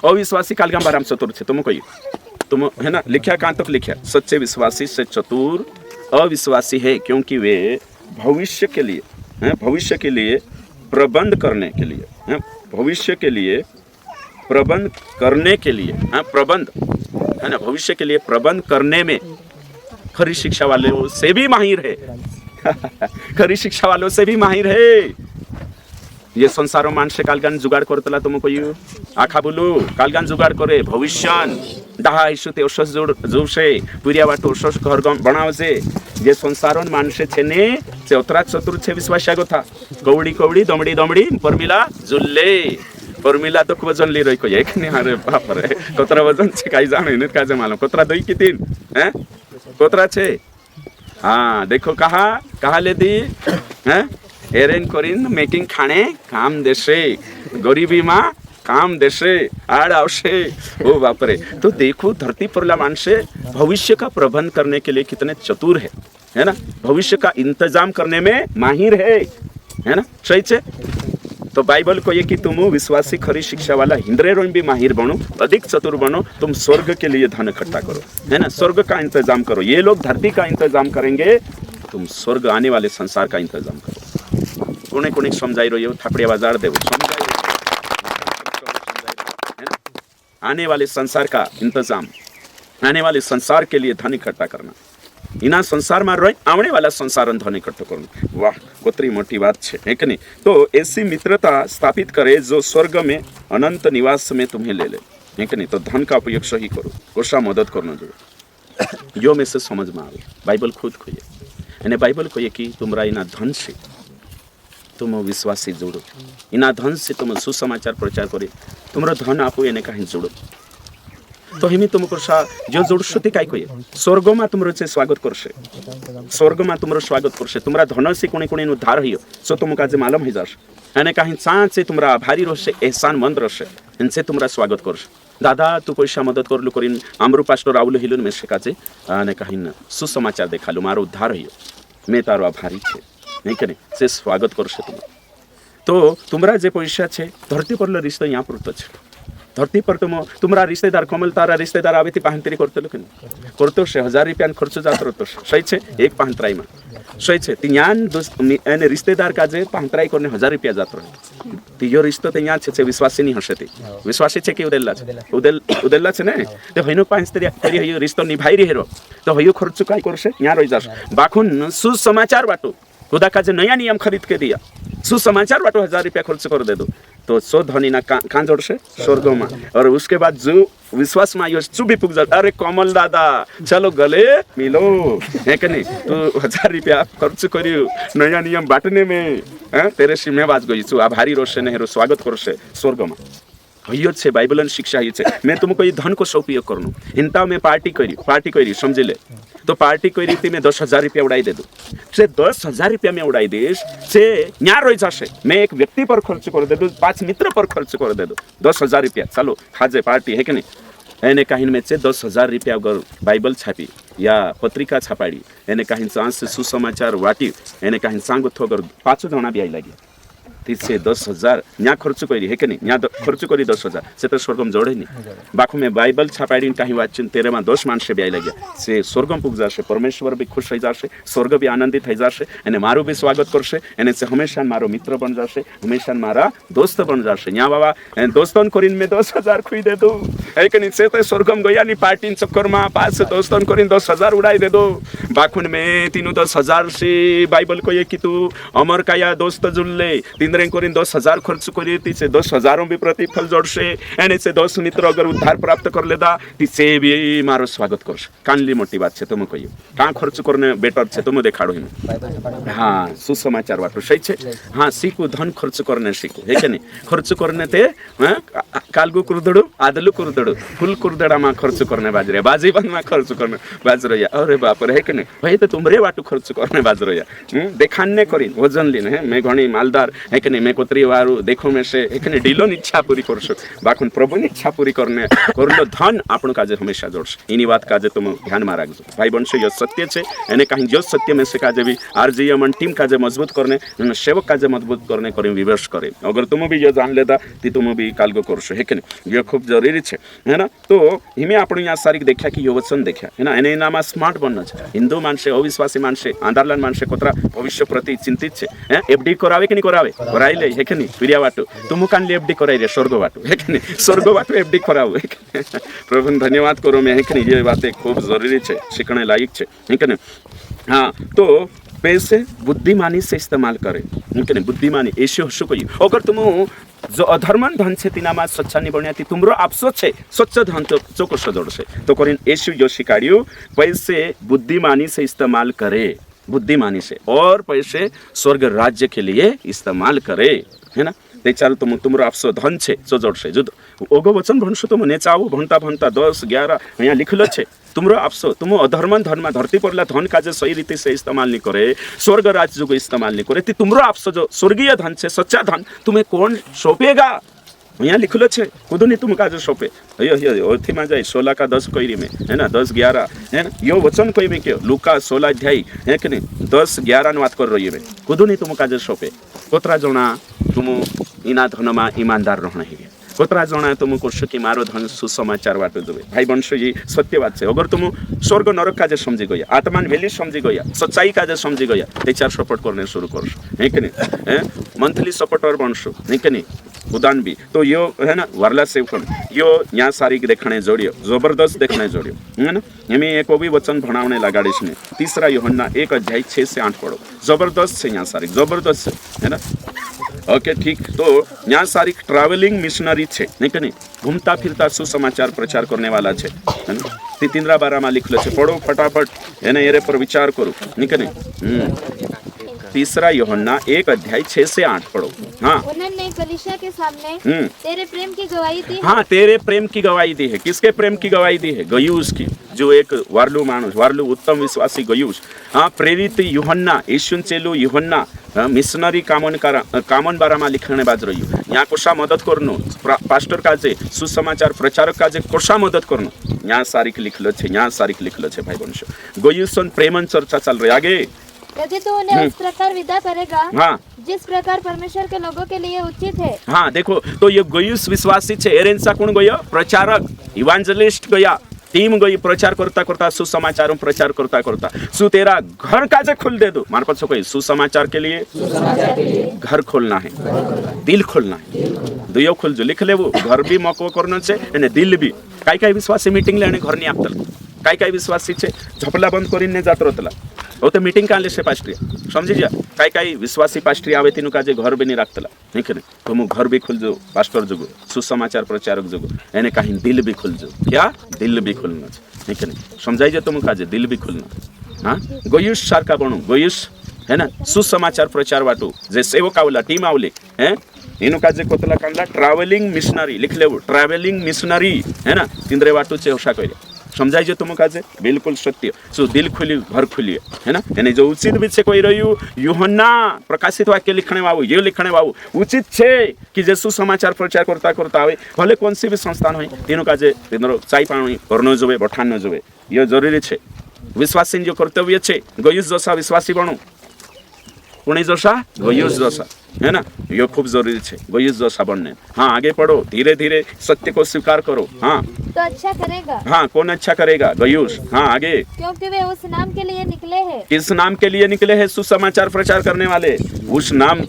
अविश्वासी कालगाम बाराम चतुर छे तुम कोई तुम है ना लिखा कहाँ तक लिखा सच्चे विश्वासी से चतुर अविश्वासी है क्योंकि वे भविष्य के लिए प्रबंध करने के लिए भविष्य के लिए प्रबंध करने के लिए प्रबंध है ना भविष्य के लिए प्रबंध करने में खरी शिक्षा वालों से भी माहिर है खरी शिक्षा वालों से भी माहिर है ये संसारो मानसे कालगान जुगाड़ करतला तुमको यू आखा बोलू कालगान जुगाड़ करे भविष्यन दहा इशु ते ओसस जोशे पुरिया बाटो ओसस घर बनावजे ये संसारोन मानसे छेने से उतरा चतुर छे विश्वासा को था कौड़ी कौड़ी दमड़ी दमड़ी परमिला जुल्ले परमिला तो वजन ले रही को एक नहीं अरे बाप रे कोतरा वजन छे काई जाने ने काजे मालूम कोतरा 2 की 3 हैं कोतरा छे हाँ देखो कहा ले दी हैं एरेन करिन मेकिंग खाने काम देशे गरीबी माँ काम देशे आड़ आवशे ओ बाप रे तो देखो धरती पर ला मानसे भविष्य का प्रबंध करने के लिए कितने चतुर है ना भविष्य का इंतजाम करने में माहिर है ना सही छे तो बाइबल को ये कि तुम विश्वासी खरी शिक्षा वाला हिंद्रे रोन भी माहिर बनो अधिक चतुर बनो तुम स्वर्ग के लिए धन इकट्ठा करो है ना स्वर्ग का इंतजाम करो ये लोग धरती का इंतजाम करेंगे तुम स्वर्ग आने वाले संसार का इंतजाम करो कोने कोने समझाई रही हो थापड़िया बाजार देव आने वाले संसार का इंतजाम आने वाले संसार के लिए धन इकट्ठा करना इना संसार में रही आने वाला संसार धन इकट्ठो करना वाह कोतरी मोटी बात है कि नहीं तो ऐसी मित्रता स्थापित करे जो स्वर्ग में अनंत निवास में तुम्हें ले है कि नहीं तो धन का उपयोग सही करो कोशा मदद करना जो यो में से समझ में आवे बाइबल खुद खोए यानी बाइबल खोए कि तुम्हारा इना धन से तुम विश्वासी जोड़ो इना धन से तुम सुसमाचार प्रचार करे तुम्हारा धन आपो एने कहीं जोड़ो तो हिमी तुमको जो जोड़सो ते काय कोई स्वर्ग में तुमरो से स्वागत करसे स्वर्ग में तुमरो स्वागत करसे तुम्हारा धन से कोने कोने उद्धार हियो सो तुमका जे मालूम है जास यानी कहीं चाँद से तुम्हारा आभारी रहसे एहसान मंद रहसे इनसे तुम्हारा स्वागत करसे दादा तू पैसा मदद करलु करिन आमरो पास्टर राउल हिलुन में से काजे ने कहीं सुसमाचार देखालु मारो उद्धार हियो मैं तारो आभारी छे नहीं कने से स्वागत करसे तुम तो तुम्हारा जे पैसा छे धरती पर रिश्ता यहाँ पुरतो छे धरती पर तुम्हारा रिश्तेदार कमल तारा रिश्तेदार आवे थी पाहंतरी करते लोग करते 1000 रुपया खर्च जात रहतो सही छे एक पाहंतराई में सही छे तियान एने रिश्तेदार का जे पाहंतराई करने 1000 रुपया जात रहे तियो रिश्तो ते यहाँ छे विश्वासी नहीं हसे थी विश्वासी छे कि उदेल्ला छे ने तो हइनो पाहंतरी करी हइयो रिश्तो निभाई रे हेरो तो हइयो खर्च काय करसे यहाँ रही जास बाखुन सुसमाचार बाटो खुदा का जो नया नियम खरीद के दिया सुसमाचार बाटो 1000 रुपया खर्च कर दे दो तो सो धनी ना कहाँ जोड़से स्वर्ग में और उसके बाद जो विश्वास में आयो चुभी पुग जा अरे कमल दादा चलो गले मिलो है कि नहीं तू 1000 रुपया खर्च करियो नया नियम बांटने में तेरे सीमे बाज गई छु आभारी रोशे नेहरू स्वागत करसे स्वर्ग में यो छे बाइबलन शिक्षा ये छे मैं तुमको ये धन को सौंपियो करनु हिंता में पार्टी करी समझ ले तो पार्टी करी थी मैं 10,000 रुपया उड़ाई दे दूं से 10,000 रुपया में उड़ाई देश से न्याय रही जासे मैं एक व्यक्ति पर खर्च कर दे दूं 5 मित्र पर खर्च कर दे दूं 10,000 रुपया चलो खाजे पार्टी है कि नहीं एने कहीं में से 10,000 रुपया अगर बाइबल छापी या पत्रिका छापाड़ी एने कहीं चांस से सुसमाचार वाटी एने कहीं सांगो थो अगर 5 जना भी आई लगी से 10,000 यहाँ खर्च करी है कि नहीं यहाँ खर्च करी 10,000 से तो स्वर्गम जोड़े नहीं बाखू में बाइबल छापाड़ी कहीं वाचिन तेरे में 10 मानसे भी आई लगे से स्वर्गम पुग जाशे परमेश्वर भी खुश हो जाशे स्वर्ग भी आनंदित हो जाशे एने मारू भी स्वागत करशे एने से हमेशा मारो मित्र बन जाशे हमेशा मारा दोस्त बन जाशे यहाँ बाबा दोस्तन करीन में 10,000 खुई दे दो है कि नहीं से तो स्वर्गम गया नहीं पार्टी चक्कर में 5 दोस्तन करीन 10,000 उड़ाई दे दो बाखुन में तीनों 10,000 से बाइबल को ये कि तू अमर का या दोस्त जुल्ले करीन 10,000 खर्च करी तीसे 10,000 भी प्रतिफल जोड़से एने से 10 मित्र अगर उद्धार प्राप्त कर लेदा तीसे भी मारो स्वागत करसे कानली मोटी बात छे तुम कहियो कहाँ खर्च करने बेटर छे तुम देखाड़ो हिम हाँ सुसमाचार वाटो सही छे हाँ सीखो धन खर्च करने सीखो है कि नहीं खर्च करने ते कालगु कुर्दड़ो आदलु कुर्दड़ो फुल कुर्दड़ा में खर्च करने बाजरे बाजीवन में खर्च करने बाजरोया अरे बाप रे है कि नहीं भाई तो तुमरे वाटो खर्च करने बाजरोया देखाने करी वजन लीन है मैं घणी मालदार है कि नहीं मैं कोतरी वारू देखो में से एक ने डीलो इच्छा पूरी करशो बाकुन प्रभु इच्छा पूरी करने करलो धन आपन काजे हमेशा जोड़स इनी बात काजे तुम ध्यान में राखजो भाई बनशो यो सत्य छे एने कहीं जो सत्य में से काजे भी आरजीएम टीम काजे मजबूत करने सेवक काजे मजबूत करने करें विवेश करे अगर तुम भी यो जान लेदा ती तुम भी कालगो करशो है कि नहीं यो खूब जरूरी छे है ना तो हिमे आपण या सारी देखा कि यो वचन देखा है ना एने नामा स्मार्ट बनना छे हिंदू मानसे अविश्वासी मानसे आंधारलान मानसे कोतरा भविष्य प्रति चिंतित छे एफडी करावे कि नहीं करावे कराइले है कि नहीं प्रिया बाटो तुम कान एफडी कराई रे स्वर्ग बाटो है कि नहीं स्वर्ग बाटो एफडी कराओ प्रभु धन्यवाद करो मैं है कि नहीं ये बातें खूब जरूरी छे सीखने लायक छे है कि नहीं हाँ तो पैसे बुद्धिमानी से इस्तेमाल करे है कि नहीं बुद्धिमानी ऐसे हसु कोई अगर तुम जो अधर्मन धन छे तिनामा स्वच्छ नहीं बनिया तुमरो आपसो छे स्वच्छ धन चोको सजोड़ से तो करिन ऐसे जो शिकारियो पैसे बुद्धिमानी से इस्तेमाल करे बुद्धिमानी से और पैसे स्वर्ग राज्य के लिए इस्तेमाल करे है ना ते चाल तुमरो आपसो धन छे सजोड़ से जुद ओगो वचन भनसु तुम नेचाओ भंटा भंटा 10 11 यहाँ लिखलो छे तुमरो आपसो तुम अधर्मन धन में धरती पर धन का जो सही रीति से इस्तेमाल नहीं करे स्वर्ग राज्य जो इस्तेमाल नहीं करे तुमरो आपसो जो स्वर्गीय धन छे सच्चा धन तुम्हें कौन सौंपेगा यहाँ लिखलो छे खुद नहीं तुम काज सौंपे अथी में जाए 16 का 10 कोई में है ना 10 11 है ना यो वचन कोई में क्यों लुका 16 अध्याय है कि नहीं 10 11 बात कर रही है खुद नहीं तुम काज सौंपे कोतरा जना तुम इना धन में ईमानदार रहना है कोतरा जना तुमको कि मारो धन सुसमाचार बाटो देवे भाई वंश जी सत्य बात है अगर तुम स्वर्ग नरक काजे समझी गया आत्मा वैल्यू समझी गया सच्चाई काजे समझी गया तेचार सपोर्ट करने शुरू कर है कि नहीं मंथली सपोर्टर बनशो है कि नहीं उदान भी तो यो है ना वारला से यो यहाँ सारी देखने जोड़ियो जबरदस्त देखने जोड़ियो है ना हमें एक भी वचन भणावने लगाड़ीश ने 3 यूहन्ना 1 अध्याय 6 से 8 पढ़ो जबरदस्त है यहाँ सारी जबरदस्त है ना ओके ठीक तो यहाँ सारी ट्रैवलिंग मिशनरी छे नहीं कि नहीं घूमता फिरता सुसमाचार प्रचार करने वाला छे है ना 3:12 में लिखलो छे पढ़ो फटाफट है ना एरे पर विचार करो नहीं कि नहीं 3 यूहन्ना 1 अध्याय 6 से 8 पढ़ो हाँ उन्होंने कलीसिया के सामने तेरे प्रेम की गवाही दी हाँ तेरे प्रेम की गवाही दी है किसके प्रेम की गवाही दी है गयुस की जो एक वार्लू मानुष वार्लू उत्तम विश्वासी गयुस हाँ प्रेरित यूहन्ना यीशु चेलो यूहन्ना मिशनरी कामन बारा में लिखने बाज रही यहाँ कोशा मदद करनो पास्टर काजे सुसमाचार प्रचारक काजे कोशा मदद करनो यहाँ सारिक लिखलो छे यहाँ सारिक लिखलो छे भाई वंश गयुसन प्रेमन चर्चा चल रही आगे यदि तू उन्हें उस प्रकार विदा करेगा हाँ जिस प्रकार परमेश्वर के लोगों के लिए उचित है हाँ देखो तो ये गयुस विश्वासी छे एरेंसा कौन गया प्रचारक इवांजलिस्ट गया टीम गई प्रचार करता करता सुसमाचार प्रचार करता करता सु तेरा घर काजे खोल दे दो मार पास कोई सुसमाचार के लिए घर खोलना है दिल खोलना है दुयो खोल जो लिख ले वो घर भी मको करना छे दिल भी काही विश्वासी मीटिंग लेने घर नहीं आपतल काही विश्वासी छे झपला बंद करीने जात रहतला वो तो मीटिंग का लेसे पास्ट्रिया समझी जा काही काही विश्वासी पास्टरी आवे तीनु काजे घर भी नहीं रखतला नहीं कने तो मु घर भी खुल जो पास्टर जोगो सुसमाचार प्रचारक जोगो एने कहीं दिल भी खुल जो क्या दिल भी खुलना नहीं कने समझाई जे तुम काजे दिल भी खुलना हाँ गोयुस सारखा बनू गोयुस है ना सुसमाचार प्रचार वाटू जे सेवक आवला टीम आवले हैं इनु काजे कोतला कांडला ट्रैवलिंग मिशनरी लिख लेवो ट्रैवलिंग मिशनरी है ना तिंद्रे वाटू चे होशा कइले समझाई जे तुम काजे बिल्कुल सत्य सो दिल खुली घर खुली है ना यानी जो उचित भी से कोई रही यूहन्ना प्रकाशित वाक्य लिखने वाऊ ये लिखने वाऊ उचित छे कि जे सुसमाचार प्रचार करता करता आवे भले कौन सी भी संस्थान हो तीनों काजे तीनों चाय पानी भरनो जोवे बठानो जोवे ये जरूरी छे विश्वासी जो कर्तव्य छे गयुस जसा विश्वासी बनो पुणे जसा गयुस जसा है ना ये खूब जरूरी छे गयुस जसा बनने हाँ आगे पढ़ो धीरे धीरे सत्य को स्वीकार करो हाँ तो अच्छा करेगा हाँ कौन अच्छा करेगा गयुस हाँ आगे क्योंकि वे उस नाम के लिए निकले हैं किस नाम के लिए निकले हैं सुसमाचार प्रचार करने वाले उस नाम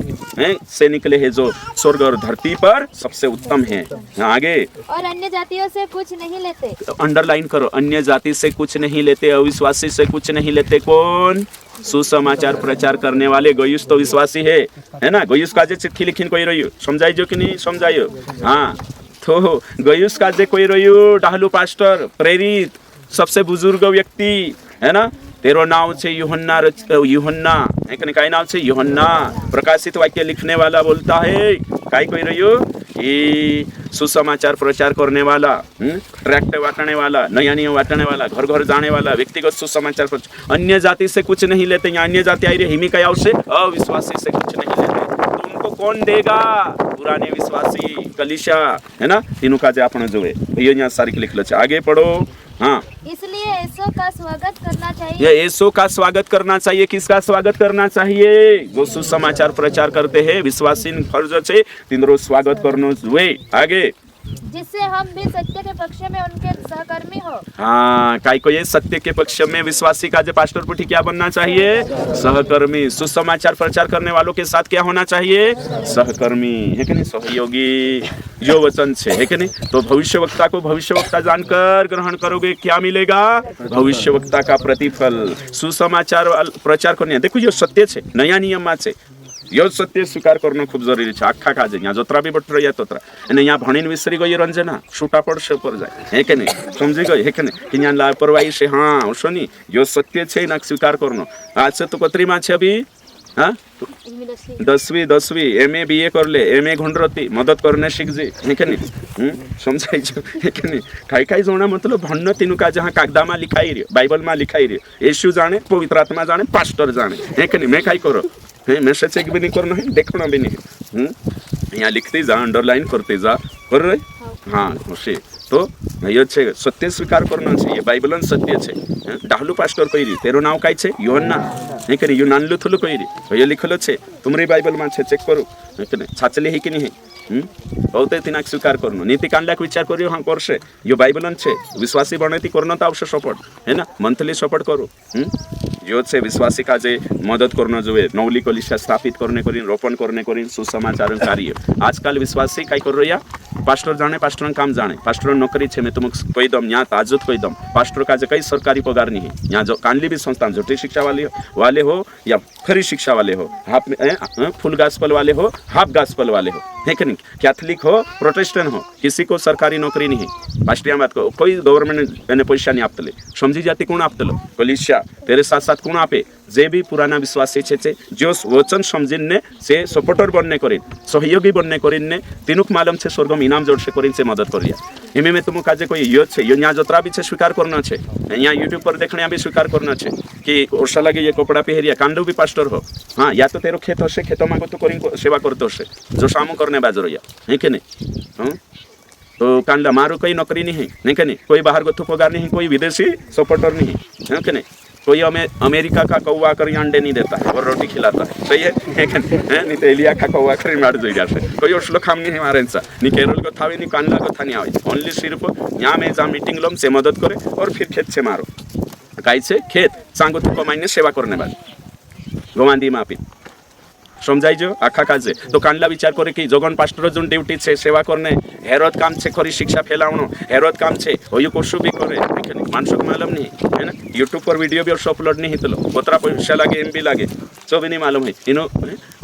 से निकले हैं जो स्वर्ग और धरती पर सबसे उत्तम है हाँ, आगे और अन्य जातियों से कुछ नहीं लेते अंडरलाइन करो अन्य जाति से कुछ नहीं लेते अविश्वासी से कुछ नहीं लेते कौन सुसमाचार प्रचार करने वाले गयुस तो विश्वासी है ना गयुस का जे चिट्ठी लिखिन कोई रहियो समझाइयो कि नहीं समझाइयो हाँ तो गयुस का जे कोई रहियो डाहलू पास्टर प्रेरित सबसे बुजुर्ग व्यक्ति है ना तेरो नाम से यूहन्ना यूहन्ना काय नाम से यूहन्ना प्रकाशित वाक्य लिखने वाला बोलता है काय कोई रहियो ये सुसमाचार प्रचार करने वाला ट्रैक्ट बांटने वाला नया नियम बांटने वाला घर घर जाने वाला व्यक्तिगत सुसमाचार प्रचार अन्य जाति से कुछ नहीं लेते यहाँ अन्य जाति आई रही हिमी कयाव से अविश्वासी से कुछ नहीं लेते तो उनको कौन देगा पुराने विश्वासी कलिशा है ना तीनों का जे आपण जोवे ये यहाँ सारी लिखल छे आगे पढ़ो हाँ इसलिए यीशु का स्वागत करना चाहिए ये यीशु का स्वागत करना चाहिए किसका स्वागत करना चाहिए जो सुसमाचार प्रचार करते हैं विश्वासी फर्ज छे तिंद्रो स्वागत करनो जुए आगे जिससे हम भी सत्य के पक्ष में उनके सहकर्मी हो हाँ काय को ये सत्य के पक्ष में विश्वासी का जो पास्टर पुठी क्या बनना चाहिए सहकर्मी सुसमाचार प्रचार करने वालों के साथ क्या होना चाहिए सहकर्मी है कि नहीं सहयोगी जो वचन छे है कि नहीं तो भविष्यवक्ता को भविष्यवक्ता जानकर ग्रहण करोगे क्या मिलेगा भविष्यवक्ता का प्रतिफल सुसमाचार प्रचार करने देखो ये सत्य छे नया नियम छे यो सत्य स्वीकार करना खूब जरूरी है आखा काजे यहाँ जोतरा भी बटर या तोतरा एने यहाँ भणीन विसरी गई रंजना छूटा पड़ से ऊपर जाए है के नहीं समझी गई है के नहीं कि यहाँ लापरवाही से हाँ सुनी यो सत्य छे ना स्वीकार करनो आज से तो कतरी माँ छे अभी हाँ 10वीं MA BA कर ले MA घुंडरती मदद करने सीख जी है के नहीं समझाई जो है के नहीं खाई खाई जोना मतलब भन्न तीनों का जहाँ कागदा में लिखाई रही बाइबल में लिखाई रही यीशु जाने पवित्र आत्मा जाने पास्टर जाने है के नहीं मैं खाई करो मैसेज चेक भी नहीं करना है देखना भी नहीं यहाँ लिखते जा अंडरलाइन करते जा कर रहे हाँ उसे तो ये छे सत्य स्वीकार करना चाहिए बाइबलन सत्य छे डाहलू पास्टर कही तेरो नाम काय छे यूहन्ना है कि नहीं यू नानलू थुलू कही ये लिखल छे तुमरी बाइबल में छे चेक करो है कि नहीं छाचले है कि नहीं बहुत तिना स्वीकार करनो नीति कांडलाक विचार करियो हाँ करसे यो बाइबलन छे विश्वासी बनेती करनो तो आवश्यक सपोर्ट है ना मंथली सपोर्ट करो यो छे विश्वासी का जे मदद करना जो है नौली कलिशा स्थापित करने करीन रोपण करने करीन सुसमाचार कार्य आजकल विश्वासी काय कर रही पास्टर जाने पास्टर काम जाने पास्टर नौकरी छे मैं तुमको कही दम यहाँ ताजुत कही दम पास्टर का जे कई सरकारी पगार नहीं है यहाँ जो कांडली भी संस्थान झूठी शिक्षा वाले हो या खरी शिक्षा वाले हो हाफ फुल गास्पल वाले हो हाफ गास्पल वाले हो है कि नहीं कैथलिक हो प्रोटेस्टेंट हो किसी को सरकारी नौकरी नहीं है पास्टर बात को कोई गवर्नमेंट ने पैसा नहीं आपतले समझी जाती कौन आपतलो कलिशा तेरे साथ साथ कौन आपे जे भी पुराना विश्वासी छे जो वचन समझिन से सपोर्टर बनने करीन सहयोगी बनने करीन ने तीनुक मालूम छे स्वर्गम इनाम जोड़ से करीन से मदद करिया इमे में तुम काजे कोई यो छे यो यहाँ जतरा भी छे स्वीकार करना छे यहाँ यूट्यूब पर देखने भी स्वीकार करना छे कि ओरसा लगे ये कपड़ा पहरिया कांडो भी पास्टर हो हाँ या तो तेरो खेत होशे खेतों में तो करीन सेवा करते होशे जो सामू करने बाजर है कि नहीं तो कांडला मारो कोई नौकरी नहीं है कि नहीं कोई बाहर को पगार नहीं कोई विदेशी सपोर्टर नहीं है कि नहीं कोई अमेरिका का कौवा कर अंडे नहीं देता है और रोटी खिलाता है सही है नहीं तो एलिया का कौवा कर मार जो जाते कोई उसलो काम नहीं है मारे नहीं केरल को था नहीं कांडला को था नहीं आवे ओनली सिर्फ यहाँ में जहाँ मीटिंग लोम से मदद करे और फिर खेत से मारो काई से खेत सांगो तो कमाईने सेवा करने वाले गवांदी मापी समझाई जो आखा काजे तो कांडला विचार करे कि जगन पास्टर जो ड्यूटी छे सेवा करने हेरोद काम छे खरी शिक्षा फैलावनो हेरोद काम छे होयो कोशु भी करे मानसो को मालूम नहीं है ना यूट्यूब पर वीडियो भी और अपलोड नहीं हितलो कोतरा पैसा लागे एमबी लागे सब नहीं मालूम है इनो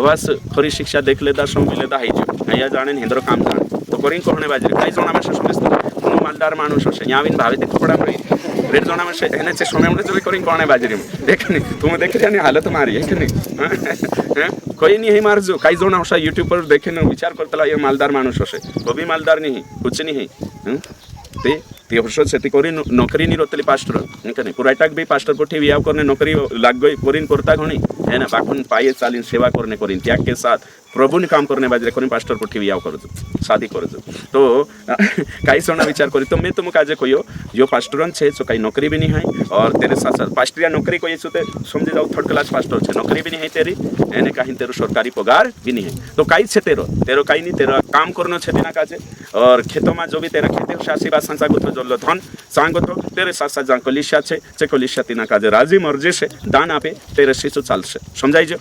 बस खरी शिक्षा देख लेदा समझ लेदा है जो या जाने हिंद्रो काम जाने तो करिन कोहणे बाजरी काई जोना में समजतो कोनो मालदार मानुस छे याविन भावे ते कपड़ा में रेड जोना में एने छे सोमे में चले करिन कोहणे बाजरी में देखनी तुम देख जाने हालत मारी है कि नहीं कोई नहीं है मार जो काई जोना होसा यूट्यूब पर देखे न विचार करतला ये मालदार मानुस छे वो भी मालदार नहीं कुछ नहीं है ते वर्ष से करी नौकरी नहीं रोतली पास्टर नहीं पुराटाक भी पास्टर पठी वियाव करने नौकरी लाग गई करीन करता घणी है ना बाखुन पाए चालीन सेवा करने करीन त्याग के साथ प्रभु ने काम करने बाजरे करीन पास्टर पठी वियाव कर शादी कर तो कई सोना विचार करी तो मैं तुम काजे कोयो जो पास्टरन छे जो कई नौकरी भी नहीं है और तेरे साथ साथ पास्टरिया नौकरी कोई छुते समझे जाओ थर्ड क्लास पास्टर छे नौकरी भी नहीं है तेरी एने कहीं तेरो सरकारी पगार भी नहीं है तो कई छे तेरो कई नहीं तेरा काम करनो छे बिना काजे और खेतों में जो भी तेरा खेते शासी बा संसा गुथो जल्लो धन सांगो तो तेरे साथ साथ जान कोलिशा छे चे कोलिशा तिना काजे राजी मर्जी से दान आपे तेरे शिशु चालसे समझाई जो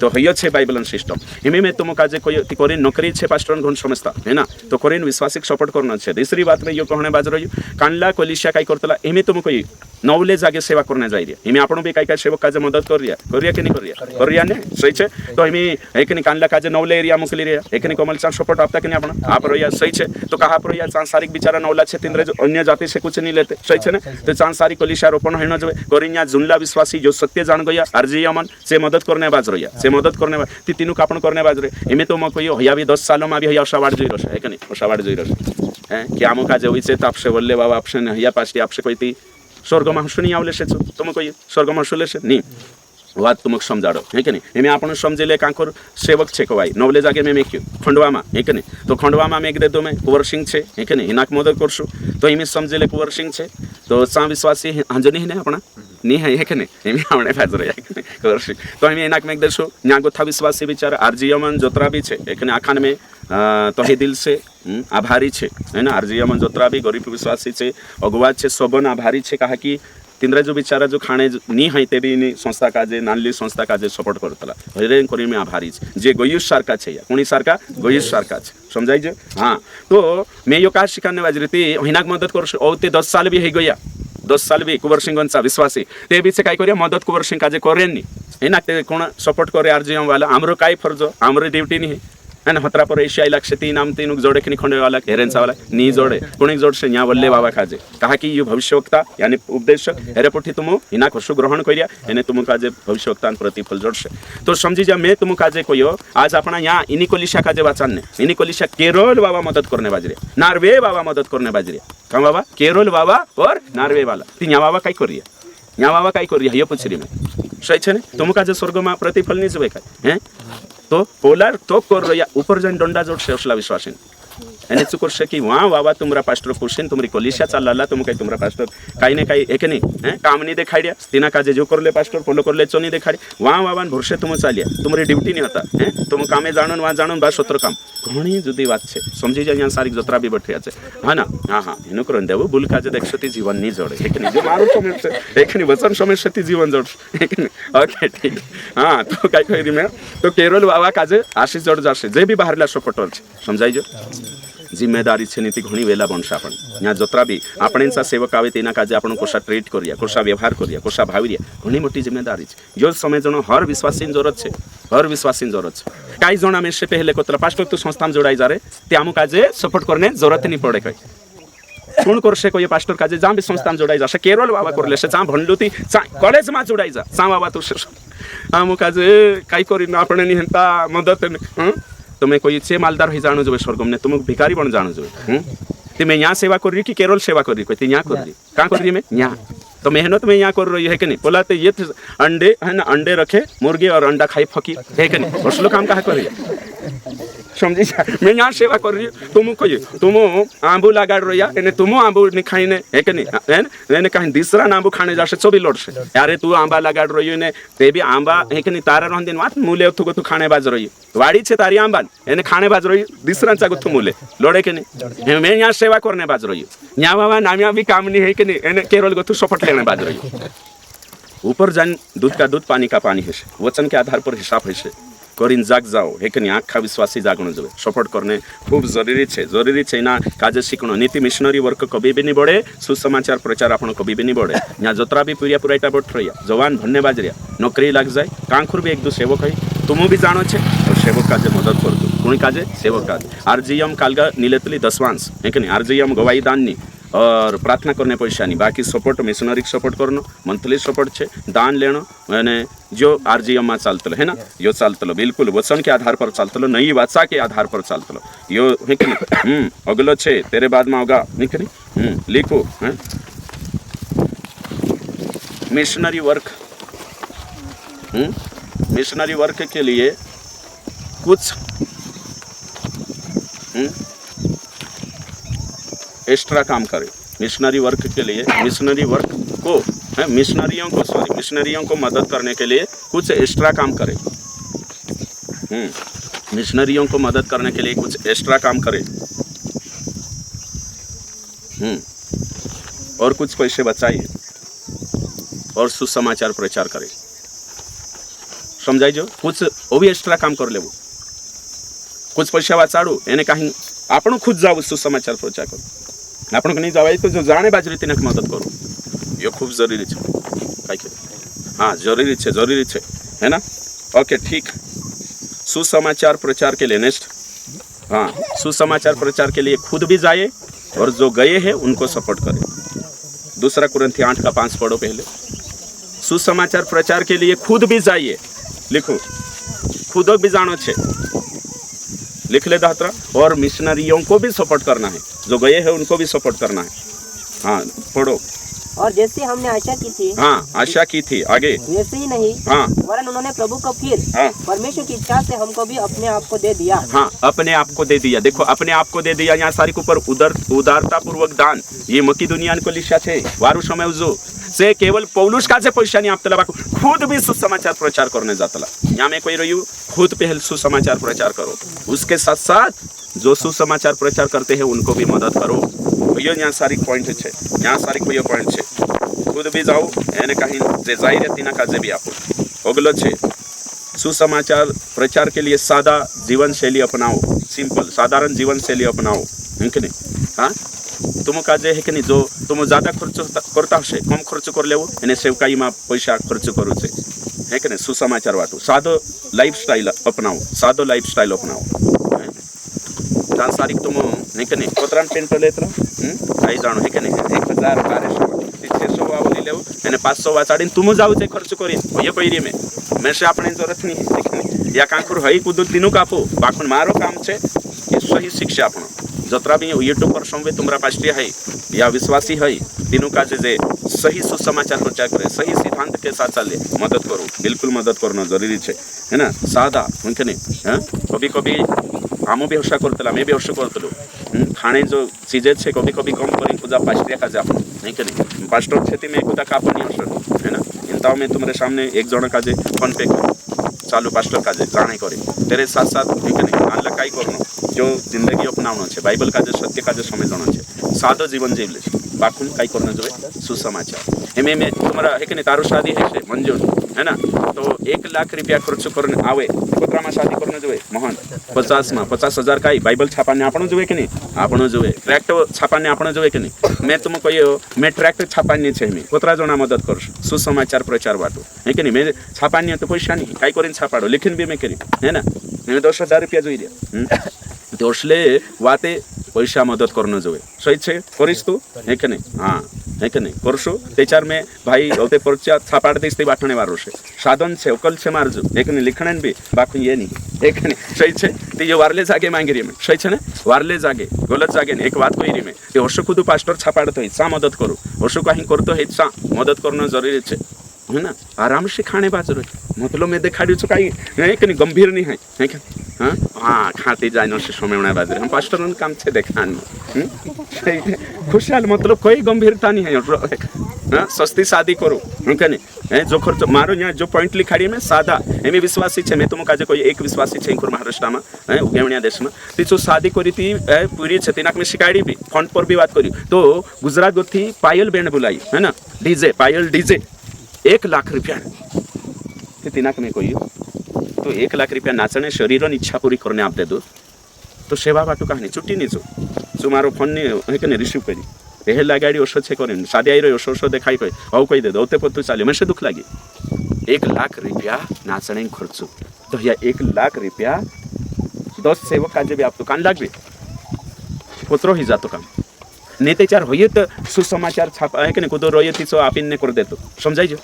तो हयो छे बाइबलन सिस्टम हिमे में तुम काजे कोई कोरिन नौकरी छे पास्टरन घन समझता है ना तो कोरिन विश्वासिक सपोर्ट करना छे दूसरी बात में यो कहने बाज रही कांडला कोलिशा काई करतला हिमे तुम कोई नौले जागे सेवा करने जाई रिया हिमे आपण भी काई काई सेवक काजे मदद कर रिया कि नहीं कर रिया ने सही छे तो हिमे एकनी कांडला काजे नौले एरिया मुकली रिया एकनी कोमल चांस सपोर्ट आपता कि नहीं आपण आप रहिया सही छे तो कहा पर रिया सांसारिक बिचारा नौला छे तिंद्रे जो अन्य जाति से कुछ नहीं लेते सही छे ना तो सांसारी कोलिशा रोपण होइनो जबे कोरिन्या जुनला विश्वासी जो सत्य जान गया आरजी यमन से मदद करने बाज रहिया से मदद करने ती तीनों कापण करने बाज रे हिमे तो म कोई होया भी 10 सालों में भी होया असावाड़ जोई रसे है कि नहीं असावाड़ जोई रसे हैं कि आमो काजे होई छे तापसे बोलले बाबा आपसे ने होया पास्टी आपसे कोई ती स्वर्ग में हसुनी आवले छे तुम कोई स्वर्ग में हसुले छे नहीं बात तुमक समझाड़ो है कि नहीं एमे आपण समझेले कांकोर सेवक छे कोई नवले जागे में मेक्यू खंडवा में है कि नहीं तो खंडवा में मेक दे दो मैं कुंवर सिंह छे है कि नहीं हिनाक मदद करसु तो इमे समझेले कुंवर सिंह छे तो सा विश्वासी हंजनी है अपना नहीं है कि नहीं एमे हमने फाजरे है कि नहीं कुंवर सिंह तो इमे हिनाक मेक देसु न्यागो था विश्वासी विचार आरजीयमन जोत्रा भी छे है कि नहीं आखान में तो हे दिल से आभारी छे है ना आरजीयमन जोत्रा भी गरीब विश्वासी छे अगुवा छे सबन आभारी छे कहा कि तिंद्रा जो बिचारा जो खाने नहीं है ते भी संस्था काजे नानली संस्था काजे सपोर्ट करतला हरेन करी में आभारी जे गोयुष सरकार छे कोनी सरकार गोयुष सरकार छे समझाई जे हां तो मैं यो का शिकाने बाजरीती हिनाक मदद करस औते 10 साल भी हे गया 10 साल भी कुंवर सिंह गंसा विश्वासी ते भी से काय करिया मदद कुंवर सिंह काजे करेनी हिनाक ते कोण सपोर्ट करे आरजीएम वाला हमरो काय फर्ज हमरो ड्यूटी नहीं है ना हतरा पर एशिया लक्ष्य तीन नाम तीन जोड़े कि खंडे वाला हेरेंसा वाला नी जोड़े कुणी जोड़ से यहाँ वल्ले बाबा काजे कहा कि ये भविष्यवक्ता यानी उपदेश हेरे पुठी तुम इना खुशु ग्रहण करिया एने तुम काजे भविष्यवक्ता प्रतिफल जोड़ से तो समझी जा मैं तुम काजे कोयो आज अपना यहाँ इनी कोलिशा काजे वाचन ने इनी कोलिशा केरल बाबा मदद करने बाजरे नार्वे बाबा मदद करने बाजरे कहाँ बाबा केरल बाबा और नार्वे वाला तीन यहाँ बाबा कई करिया यहाँ बाबा कई करिया ये पूछरी में सही छे तुम काजे स्वर्ग में प्रतिफल नहीं जबे हैं तो पोलार तो कर रहा ऊपर जान डंडा जोड़ से असला विश्वास एने चुकर से कि वहाँ बाबा तुम्हारा पास्टर पुरुषन तुम्हारी कोलिशा चल रहा तुम कहीं तुम्हारा पास्टर कहीं ना कहीं एक नहीं है काम नहीं दिखाई दिया तीना काजे जो कर ले पास्टर फॉलो कर ले चो नहीं दिखाई वहाँ बाबा भरसे तुम चालिया तुम्हारी ड्यूटी नहीं होता है तुम कामे जानो वहाँ जानो बा सत्र काम घनी जुदी बात है समझी जाए यहाँ सारी जतरा भी बैठे আছে हाँ ना हाँ हाँ एनु कर देव भूल काजे देखती जीवन नहीं जोड़े एक नहीं जो मारू समय से एक नहीं वचन समय से जीवन जोड़ एक नहीं ओके ठीक हाँ तो कई कही मैं तो केरल बाबा काजे आशीष जोड़ जासे जे भी बाहर सपोर्टर समझाई जो जिम्मेदारी छे नीति घणी वेला बनसे आपण यहाँ जतरा भी आपणेंचा सेवक आवे तेना काजे आपण कोसा ट्रीट करिया कोसा व्यवहार करिया कोसा भाविरिया घणी मोटी जिम्मेदारी छे जो समय जनो हर विश्वासी जरूरत छे हर विश्वासी जरूरत छे काई जणा में से पहले कोतला पास्टर तू संस्था में जोड़ाई जा रे ते आमु काजे सपोर्ट करने जरूरत नहीं पड़े कई सुन करसे कोई पास्टर काजे जहाँ भी संस्था में जोड़ाई जा से केरल बाबा करले से जहाँ भंडुती कॉलेज में जोड़ाई जा सा बाबा तू आमु काजे काई करी ना आपणे नहीं हंता मदद तुम्हें कोई से मालदार ही जानो जो स्वर्ग में तुम भिखारी बन जानो जो तो मैं यहाँ सेवा कर रही कि केरल सेवा कर रही कोई यहाँ कर रही कहाँ कर रही मैं यहाँ तो मेहनत में यहाँ कर रही है कि नहीं बोला तो ये अंडे है ना अंडे रखे मुर्गी और अंडा खाई फकी है कि नहीं उसलो काम कहाँ कर रही है समझी मैं यहाँ सेवा कर रही हूँ तुम कहिए तुम आंबू लगाड़ रही है तुम आंबू नहीं खाई है कि नहीं है कहीं दूसरा आंबू खाने जा से भी लड़ से यारे तू आंबा लगाड़ रही है ते भी आंबा है कि नहीं तारा रह दिन बात मूले थू तू खाने बाज रही वाड़ी छे तारी आंबा एने खाने बाज रही दूसरा चा गुथु मूले लड़े के नहीं मैं यहाँ सेवा करने बाज रही हूँ यहाँ बाबा नामिया भी काम नहीं है कि नहीं एने केरल गुथु सपोर्ट लेने बाज रही ऊपर जान दूध का दूध पानी का पानी है वचन के आधार पर हिसाब है કરીને જાગ જાઓ હે કે નહીં આખા વિશ્વાસી જાગણું જોઈએ સપોર્ટ કરને ખૂબ જરૂરી છે એના કાજે શીખણો નીતિ મિશનરી વર્ક કभी भी नहीं बढ़े सुसमाचार प्रचार आपण कभी भी नहीं बढ़े यहाँ जोतरा भी पूरिया पुराइटा बोट रही जवान भन्ने बाजरिया नौकरी लग जाए कांखुर भी एक दो सेवक है तुम भी जानो छे और सेवक काजे मदद कर दो कोणी काजे सेवक काजे आरजीएम कालगा नीलेतली दसवांश है कि नहीं आरजीएम गवाही दान नी और प्रार्थना करने पैसा नहीं बाकी सपोर्ट मिशनरी सपोर्ट करनो मंथली सपोर्ट छे दान लेनो અને जो आरजीएम में चालतलो है ना यो चालतलो बिल्कुल वचन के आधार पर चालतलो नहीं वाचा के आधार पर चालतलो यो है कि नहीं अगलो छे तेरे बाद में होगा है कि नहीं लिखो हैं मिशनरी वर्क के लिए कुछ एक्स्ट्रा काम करे मिशनरी वर्क के लिए मिशनरियों को मदद करने के लिए कुछ एक्स्ट्रा काम करे मिशनरियों को मदद करने के लिए कुछ एक्स्ट्रा काम करे और कुछ पैसे बचाइए और सुसमाचार प्रचार करे समझाई जो कुछ वो भी एक्स्ट्रा काम कर लेवो कुछ पैसा बचाड़ू एने कहीं आपण खुद जाओ सुसमाचार प्रचार करो आपण को नहीं जावाई तो जो जाने बाजरी तिनक मदद करो ये खूब जरूरी है काई के हाँ जरूरी है है ना ओके ठीक सुसमाचार प्रचार के लिए नेक्स्ट हाँ सुसमाचार प्रचार के लिए खुद भी जाए और जो गए हैं उनको सपोर्ट करे 2 कुरिन्थी 8:5 पढ़ो पहले सुसमाचार प्रचार के लिए खुद भी जाइए लिखो खुद भी जानो छे लिख ले दात्रा और मिशनरियों को भी सपोर्ट करना है जो गए हैं उनको भी सपोर्ट करना है हाँ पढ़ो और जैसे हमने आशा की थी हाँ आशा की थी आगे वैसे ही नहीं हाँ वरन उन्होंने प्रभु को फिर हाँ परमेश्वर की इच्छा से हमको भी अपने आप को दे दिया हाँ अपने आप को दे दिया देखो अपने आप को दे दिया यहाँ सारी के ऊपर उदारता पूर्वक दान ये मकी दुनिया को लिखा है वारु समय जो से केवल पौलुस का पैसा नहीं आपतला बाकू खुद भी सुसमाचार प्रचार करने जातला यहाँ में कोई रही खुद पहले सुसमाचार प्रचार करो उसके साथ साथ जो सुसमाचार प्रचार करते हैं उनको भी मदद करो ये यहाँ सारी पॉइंट है यहाँ सारी कोई पॉइंट है खुद भी जाओ एने कहीं जे जाई रे तीना काजे भी आपो अगलो छे सुसमाचार प्रचार के लिए सादा जीवन शैली अपनाओ सिंपल साधारण जीवन शैली अपनाओ है कि नहीं हाँ तुम काजे है कि नहीं जो तुम ज़्यादा खर्च करता हशे कम खर्च कर लेवो एने सेवकाई में पैसा खर्च करो छे है कि नहीं सुसमाचार वाटू सादो लाइफस्टाइल अपनाओ तान सारी तुम है कि नहीं कोतरान पेंट लेतरा आई जानो है कि नहीं 1000 वावली लेवो एने 500 वाचाड़ी तुम जाओ जे खर्च करी ये कोई में मैं से आपने जरूरत नहीं है कि नहीं या कांकुर हई कुदो दिनु कापो बाखुन मारो काम छे कि सही शिक्षा आपण जतरा भी यूट्यूब पर संवे तुमरा पास्टिया है या विश्वासी है तीनों का जे सही सुसमाचार प्रचार करे सही सिद्धांत के साथ चले मदद करो बिल्कुल मदद करना जरूरी है ना सादा उनके नहीं हाँ कभी आमो भी हर्षा करतला मैं भी हर्ष करतलो खाने जो चीजें छे कभी कम करी पूजा पास्टिया का जाप नहीं के नहीं पास्टर खेती में खुदा कापनी हर्ष है ना इंताओ में तुम्हारे सामने एक जन का जे फोन पे चालू पास्टर का जे जाने करे तेरे साथ साथ है कि नहीं मान लकाई करनो जो जिंदगी अपनावनो छे बाइबल का जो सत्य का जो समझनो छे सादो जीवन जीवले छे बाकुन काई करनो जोए सुसमाचार एमे में तुम्हारा है कि नहीं तारो शादी है छे मंजूर है ना तो 1 लाख रुपया खर्च करने आवे कोतरा में शादी करनो जोए मोहन 50 में 50,000 काई बाइबल छापाने आपणो जोए कि नहीं आपणो जोए ट्रैक्ट छापाने आपणो जोए कि नहीं मैं तुम कहियो मैं ट्रैक्ट छापानी छे मी कोतरा जणा मदद करश सुसमाचार प्रचार वाटो है कि नहीं मैं छापानी तो पैसा नहीं काई करीन छापाडो लिखिन भी मैं करी है ना मैं 10,000 रुपया जोई दे तोसले वाते पैसा मदद करनो जोए सही छे करिस तू है कि नहीं हाँ है कि नहीं करशो तेचार में भाई होते परचा छापाड़ देते बाटणे वारो छे साधन छे अकल छे मारजो एक ने लिखणन भी बाकू ये नहीं एक नहीं सही छे ते जो वारले जागे मांगी रे में सही छे ने वारले जागे गलत जागे ने एक बात कही रे में ते हर्ष खुद पास्टर छापाड़ तो सा मदद करो हर्ष कहीं करतो है सा मदद करनो जरूरी छे है ना आराम से खाने बाजरो मतलब मैं देखाड़ी छु काई है कि नहीं गंभीर नहीं है कि हाँ हाँ खाते जानो से समय बाजरे हम पास्टर काम छे देखान खुशहाल मतलब कोई गंभीरता नहीं है हाँ सस्ती शादी करो है नहीं जो खर्च मारो यहाँ जो पॉइंट लिखाड़ी में सादा एम विश्वासी है मैं तुम काजे कोई एक विश्वासी है महाराष्ट्र में उगेवणिया देश में ती जो शादी करी थी पूरी है तिनाक में शिकाड़ी भी फोन पर भी बात करी तो गुजरात थी पायल बैंड बुलाई है ना डीजे पायल डीजे 1 लाख रुपया तिनाक में कोई तो 1 लाख रुपया नाचने शरीर इच्छा पूरी करने आप दे दो तो सेवा बाटू कहानी छुट्टी नहीं जो मारो फोन नहीं है रिसीव करी पहला गाड़ी ओषो छे करें सादे आई रही ओषो देखाई कहे हव कही दे दौते पोतू चाले मैं से दुख लगे 1 लाख रुपया नाचने खर्च तो या 1 लाख रुपया 10 सेवक काजे भी आप तो कान लागवे पोतरो ही जातो काम नेते चार होइए तो सुसमाचार छापा है कि नहीं कुदो रोये थी सो आप इनने कर देतो समझाई जो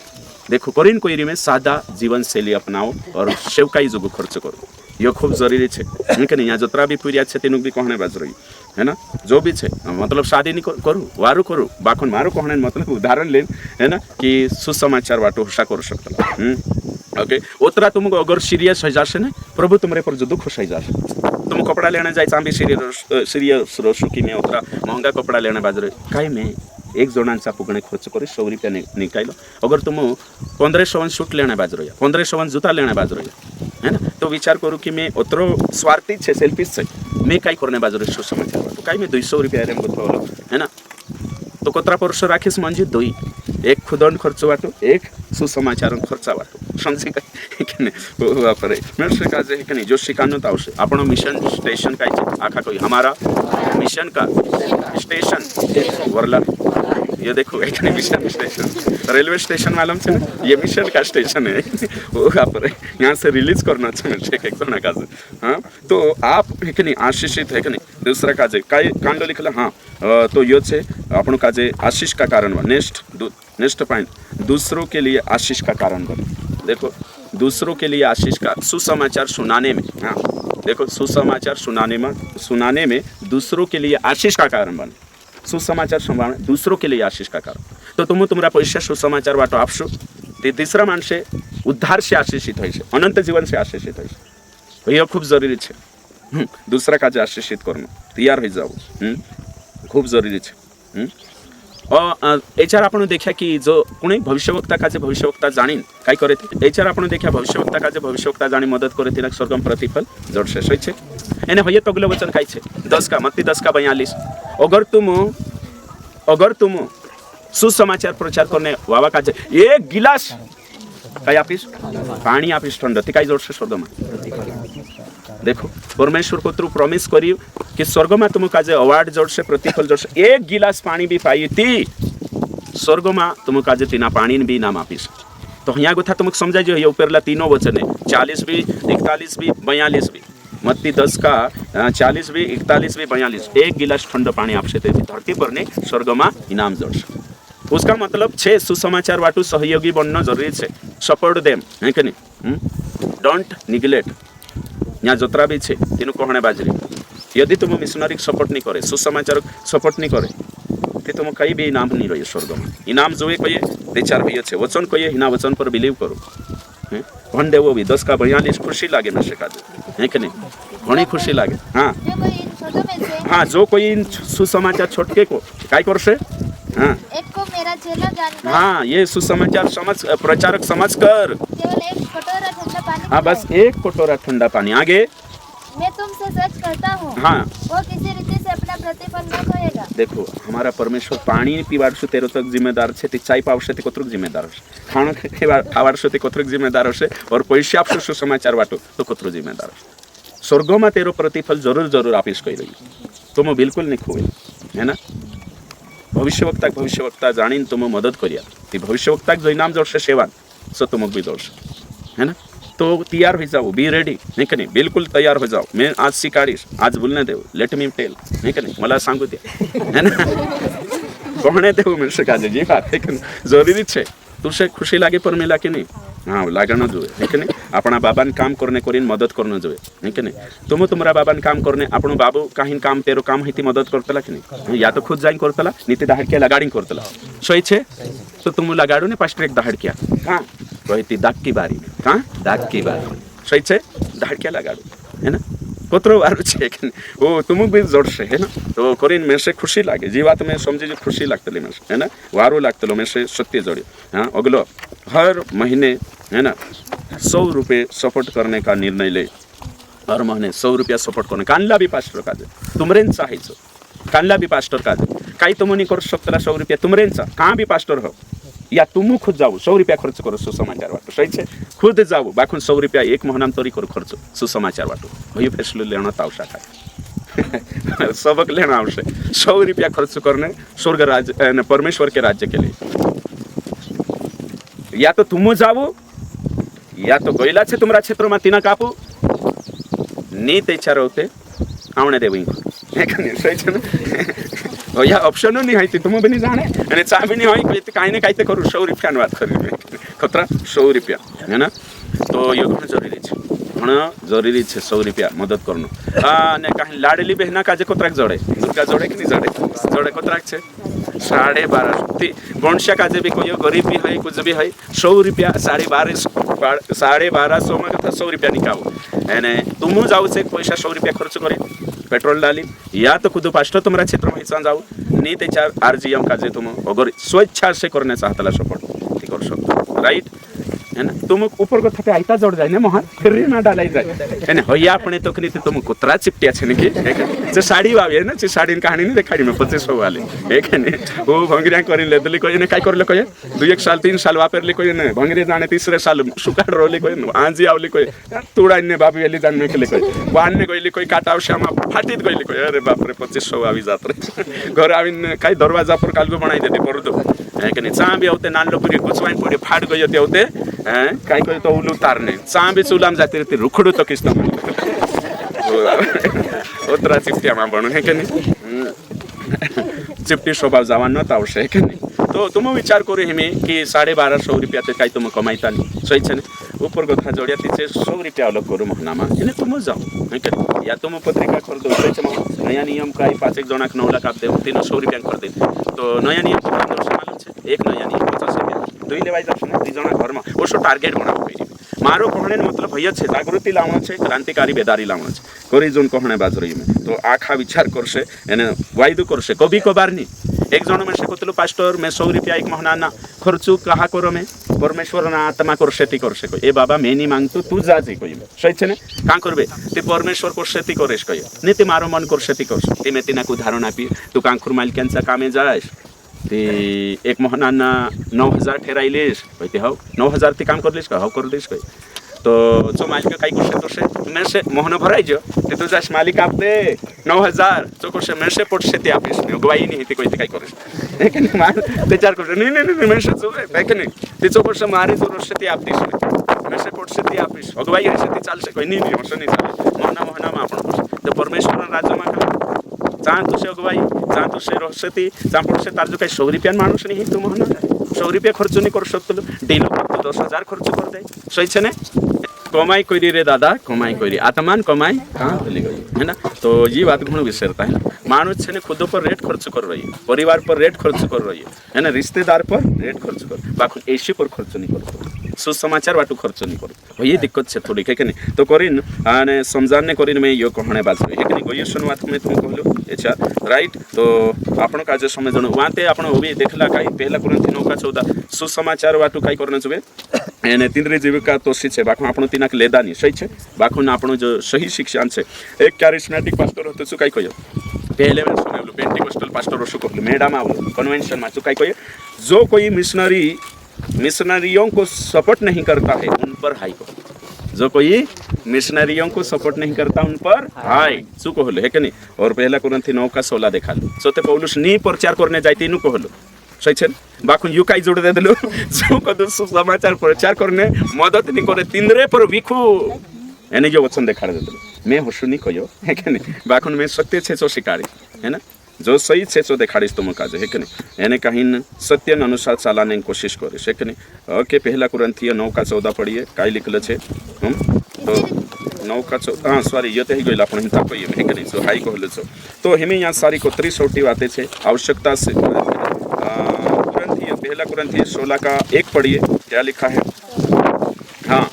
देखो करीन कोई में सादा जीवन शैली अपनाओ और सेवकाई जोगो खर्च करो ये खूब जरूरी है कि नहीं यहाँ जोतरा भी पूरी अच्छे तीनों भी कहने बाज रही है ना जो भी है मतलब शादी नहीं करूँ वारू करूँ बाखन मारू कहने मतलब उदाहरण लेन है ना कि सुसमाचार वाटो हुशा कर सकता ओके उतरा तुमको अगर सीरियस हो जासे ना प्रभु तुम्हारे पर जो दुख हो जासे तुम कपड़ा लेने जाए चांबी सीरियस रोशु की में उतरा महंगा कपड़ा लेने बाज रही कहीं में 1 जणांचा पुगणे खर्च कर 100 रुपया निकालो अगर तुम 1500 सूट लेने बाज रही 1500 जूता लेने बाज रही है ना तो विचार करूँ कि मैं उतरो स्वार्थी है सेल्फिश है मैं कहीं करने बाज रही सुसमाचार तो कहीं मैं 200 रुपया है ना तो कतरा परस राखीस मंजी 2 एक खुदन खर्च बाटो 1 सुसमाचार खर्चा बाटो समझे बापरे मेरे का है कि नहीं जो सिखानो तो आवश्यक आपण मिशन स्टेशन का आखा कोई हमारा मिशन का स्टेशन वरला ये देखो एक मिशन स्टेशन रेलवे स्टेशन मालूम है ना ये मिशन का स्टेशन है वो आप यहाँ से रिलीज करना चाहिए एक जना का हाँ तो आप है कि नहीं आशीषित है कि नहीं दूसरा काजे कांडो लिखला हाँ तो यो छे आपण काजे आशीष का कारण बन नेक्स्ट पॉइंट दूसरों के लिए आशीष का कारण बने देखो दूसरों के लिए आशीष का सुसमाचार सुनाने में हाँ देखो सुसमाचार सुनाने में दूसरों के लिए आशीष का कारण बने सुसमाचार सुनाने दूसरों के लिए आशीष का कारण तो तुम्हारा पैसा सुसमाचार वाटो आपशो ते तीसरा माणसे उद्धार से आशीषित होय छे अनंत जीवन से आशीषित होय छे ये खूब जरूरी है दूसरा काजे आशीषित करना तैयार हो जाओ खूब जरूरी है एचार आपण देखा कि जो कुणी भविष्यवक्ता काजे भविष्यवक्ता जाणी काय करे थे एचार आपण देखा भविष्यवक्ता काजे भविष्यवक्ता जाणी मदद करे थे स्वर्गम प्रतिफल जड़ शेष होय छे एने होय तगलो वचन काय छे 10 का मत्ती 10 का 42 अगर तुम सुसमाचार प्रचार करने वावा काजे 1 गिलास काय आपिस पानी आपिस ठंड ती काय जड़ से स्वर्गम देखो परमेश्वर को तू प्रॉमिस करी कि स्वर्ग में तुम काजे अवार्ड जोड़ से प्रतिफल जोड़ से 1 गिलास पानी भी पाई थी स्वर्ग में तुम काजे तीना पानी भी नाम आपीस तो यहाँ गुथा तुमको समझा जो ये ऊपरला तीनों वचन है 40 भी 41 भी 42 भी मत्ती 10 का 40 भी 41 भी 42 1 गिलास ठंड पानी आपसे देती धरती पर ने स्वर्ग में इनाम जोड़ से उसका मतलब छे सुसमाचार वाटू सहयोगी बनना जरूरी है सपोर्ट देम है कि नहीं डोंट निग्लेक्ट यहाँ जोतरा भी छे तीनों कहने बाजरी यदि तुम मिशनरी सपोर्ट नहीं करे सुसमाचार सपोर्ट नहीं करे तो तुम कहीं भी इनाम नहीं रही स्वर्ग में इनाम जो कहिए 2-4 भैया छे वचन कहिए हिना वचन पर बिलीव करो भन देवो भी 10 का 42 खुशी लागे मैं सिखा दे है कि नहीं घनी खुशी लागे हाँ हाँ जो कोई इन सुसमाचार छोटके को काय कर से हाँ एक को मेरा चेला जानकर हाँ ये सुसमाचार समझ प्रचारक समझ कर केवल 1 कटोरा ठंडा पानी हाँ बस 1 कटोरा ठंडा पानी आगे मैं तुमसे सच कहता हूँ हाँ वो किसी रीति से अपना प्रतिफल न खोएगा देखो हमारा परमेश्वर पानी पीवाड़शु तेरो तक जिम्मेदार छे चाय पावशे ते कतरुक जिम्मेदार छे खाना खावाड़शु ते कतरुक जिम्मेदार छे और पैसे आपशु सुसमाचार वाटो तो कतरु जिम्मेदार छे स्वर्ग में तेरो प्रतिफल जरूर आपीस कही रही तुम बिल्कुल नहीं खोए है ना भविष्यवक्ता जानी तुम मदद करिया भविष्यवक्ता जो इनाम जोड़से सेवा सो तुम भी जोड़से है ना तो तैयार हो जाओ बी रेडी नहीं कि नहीं बिल्कुल तैयार हो जाओ मैं आज सिकाड़ीश आज बोलने देव लेट मी टेल नहीं कि नहीं मला सांगू दे है ना कहने देव मैं सिखा दे जी बात है कि जरूरी है तुझे खुशी लागे पर मिला कि नहीं हाँ लागना जो है कि नहीं अपना बाबा ने काम करने करीन मदद करना जो है कि नहीं तुम तुम्हारा बाबा ने काम करने अपन बाबू कहीं काम तेरो काम ही मदद करतला कि नहीं या तो खुद जाइन करतला नीति दाहड़किया लगाड़ी करतला सही छे तो तुम लगाड़ो ने पास्टर एक दाहड़किया हाँ कहती दाग की बारी हाँ दाग की बारी सही छे दाहड़किया लगाड़ो है ना कतरो वारू छे कि ओ तुम भी जोड़से है ना तो करीन में से खुशी लागे जी बात में समझे जो खुशी लगतली में है ना वारू लगतलो में से सत्य जोड़ी हाँ अगलो हर महीने है ना 100 रुपये सपोर्ट करने का निर्णय ले हर महीने 100 रुपया सपोर्ट करने कानला भी पास्टर का दे तुमरेन चाहिए कानला भी पास्टर का दे काही तुम नहीं कर सकता 100 रुपया तुमरेन चा कहाँ भी पास्टर हो या तुम खुद जाओ 100 रुपया खर्च करो सुसमाचार वाटो सही छे खुद जाओ बाखुन 100 रुपया एक महीना तरी करो खर्च सुसमाचार वाटो वही फैसलो लेना तावशा था सबक लेना आवश्य 100 रुपया खर्च करने स्वर्ग राज्य परमेश्वर के राज्य के लिए या तो तुम जाओ या तो गैला छे तुम्हारा क्षेत्र में तीना कापू नी ते इच्छा रहते आवणे देवी सही छे ना या ऑप्शन नहीं है तुम भी नहीं जाने અને ચા भी नहीं હોય तो काई ने काई ते करू 100 रुपया बात करी खतरा 100 रुपया है ना तो ये घणो जरूरी छे घणो जरूरी छे 100 रुपया मदद करनो ने कहीं लाडली बहना काजे कोतराक जोड़े दुर्गा जोड़े कि नहीं जोड़े जोड़े कोतराक छे 12.5 गणशा काजे भी कोई गरीब भी है कुछ भी है 100 रुपया 1250 में कथा 100 रुपया निकालो एने तुम जाओ से पैसा 100 रुपया खर्च करे पेट्रोल डाली या तो खुद पास्टर तुम्हारा क्षेत्र में जाओ नहीं ते 4 RGM काजे तुम अगर स्वेच्छा से करने चाहता सपोर्ट ठीक कर सकते राइट है ना तुम ऊपर को थपे आइता जोड़ जाए ना महान फिर ना डालाई जाए है ना होया अपने तो कनी तुम कुतरा चिपटिया छे ने के साड़ी वावे है ना चे साड़ी कहानी नहीं देखाड़ी में 2500 वाले एक है ने वो भंगरिया करी ले दली कोई ने काय करले कोई 2-1 साल 3 साल वापर ले कोई ने भंगरी जाने तीसरे साल सुकाड रोली कोई आंजी आवली कोई तोड़ा ने बाबी वेली जान में के कोई वान ने गईली कोई काटाव श्यामा फाटीत गईली कोई अरे बाप रे 2500 आवी जात रे घर आवीन काय दरवाजा पर कालगो बनाई देते परदो है के ने चा भी होते नान लोग कुछ वाइन पड़े फाट गयो ते होते हैं काय कोई तो उलू तारने चा भी चुलाम जाते रहते रुखड़ो तो किस्त ओतरा चिपटिया मा बनू है के नहीं चिपटी स्वभाव जावान न आवश्यक है के नहीं तो तुम विचार करो हमें कि 1250 रुपया ते काय तुम कमाईता नहीं सही छे ऊपर कथा जोड़िया तीचे 100 रुपया अलग करो महीना में इन्हें तुम जाओ है के या तुम पत्रिका कर दो सही छे नया नियम का 5 जना 9 लाख आप दे 300 रुपया कर दे तो नया नियम को मालूम छे एक नया नियम 50 रुपया दुई लेवाई जाछ ने 2 जना घर में ओसो टार्गेट बनावो पड़ी मारो कहने मतलब भैया छे जागृति लावणो छे क्रांतिकारी बेदारी लावणो छे करी जोन कहने बाजरी में तो आखा विचार करसे एने वायदू करसे कभी कबार नहीं एक जन में से कहते पास्टर मैं 100 रुपया एक महीना ना खर्चू कहा करो मैं परमेश्वर ना आत्मा कर सेती कर से ए बाबा मैं नहीं मांगतु तू जा जी कोई सही छे ने का करबे ते परमेश्वर को सेती करेस कहियो नहीं ते मारो मन कर सेती कर ते मैं तिना को उदाहरण आपी तू कांखुर माल केंचा कामे जायस ते एक महीना ना 9000 ठेराइलेस कहते हो 9000 ते काम करलेस का हो करलेस कही तो जो मालिक काय करसे तो से मैं से मोहन भराई जो ते तुझा मालिक आप दे 9000 जो करसे मैं से पोट से ते ऑफिस में गवाही नहीं ते कोई ते काय करस लेकिन मार ते चार करसे नहीं मैं से जो है कि नहीं ते जो करसे मारे जो से ते आप दिस मैं से पोट से ते ऑफिस गवाही है से ते चाल से कोई नहीं हो नहीं चाल मोहना में आपण तो परमेश्वर राज्य में चां तुसे अगवाई चां तुसे रहसती चां पोट से तार जो काय 100 रुपया मानुस नहीं तुम मोहना 100 रुपया खर्च नहीं कर सकते डेलो तो 10,000 खर्च कर दे सही छे ने कमाई कोई रे दादा कमाई कोई आत्मान कमाई कहाँ चली गई है ना तो ये बात घणो विसरता है ना मानुस छे ने खुद पर रेट खर्च कर रही है परिवार पर रेट खर्च कर रही है ना रिश्तेदार पर रेट खर्च कर बाकी एसी पर खर्च नहीं कर सुसमाचार वाटू खर्च नहीं करो ये दिक्कत से थोड़ी है कि नहीं तो करीन आने समझाने करीन में यो कहने बात है कि नहीं कोई सुनवात में तुम कहलो अच्छा राइट तो आपण काजे समय जण वाते आपण ओबी देखला काई पहला कुरंथी 9:14 सुसमाचार वाटू काई करने जुबे एने तीनरे जीविका तो छे बाखो आपण तिनाक लेदानी सही छे बाखो आपण जो सही शिक्षा छे एक कैरिस्मेटिक पास्टर होते छु काई कयो पहले में सुनेलो पेंटिकोस्टल पास्टर रसु कहलो मैडम आव कन्वेंशन में छु काई कयो जो कोई मिशनरियों को सपोर्ट नहीं करता है उन पर हाई कहो जो कोई मिशनरियों को सपोर्ट नहीं करता उन पर हाई शू कहलो है कि नहीं और पहला कुरंथी 9:16 देखा लो सोते पौलुस नी प्रचार करने जाती नु कहलो सही छे बाखुन यू काई जोड़ दे देलो जो कदु सुसमाचार प्रचार करने मदद नहीं करे तिंद्रे पर विखु एने जो वचन देखा दे देलो मैं होशुनी कयो है कि नहीं बाखुन में सत्य छे सो शिकारी है ना जो सही छे सो देखाड़ीस तुम काजे है कि नहीं एने कहीं सत्य अनुसार चलाने की कोशिश करिस है कि नहीं ओके पहला कुरंथी 9:14 पढ़िए काई लिखल छे हम तो 9:14 हां सॉरी ये तो ही गइल आपण हिता कोई है कि नहीं सो हाई कहलो छो तो हमें यहाँ सारी को 30 बातें छे आवश्यकता से कुरंथी पहला कुरंथी 16:1 पढ़िए क्या लिखा है हाँ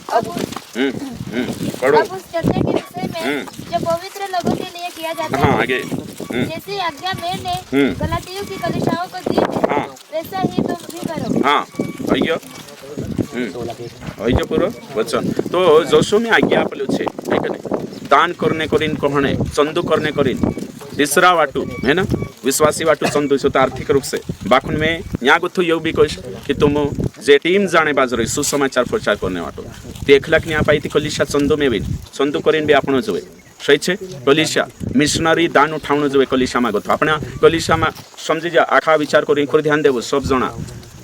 पढ़ो अब उस चर्चा के विषय में जो पवित्र लोगों के लिए किया जाता है हाँ आगे जैसे आज्ञा मैंने गलातियों की कलीसियाओं को दी है वैसा ही तुम भी करो हाँ आइयो पूरा वचन तो जोशो में आज्ञा आपले छे है कि नहीं दान करने करीन कहणे चंदू करने करीन तीसरा वाटू है ना विश्वासी वाटू चंदू सो आर्थिक रूप से बाखुन में यहाँ गुथु यो भी कोश कि तुम जे टीम जाने बाजरे सुसमाचार प्रचार करने वाटो देखलक नहीं पाई थी कलिशा चंदो में भी चंदो करीन भी आपण जोए सही छे कलिशा मिशनरी दान उठाउन जोए कलिशा में गथु अपना कलिशा में समझी जा आखा विचार करी खुद ध्यान देवो सब जना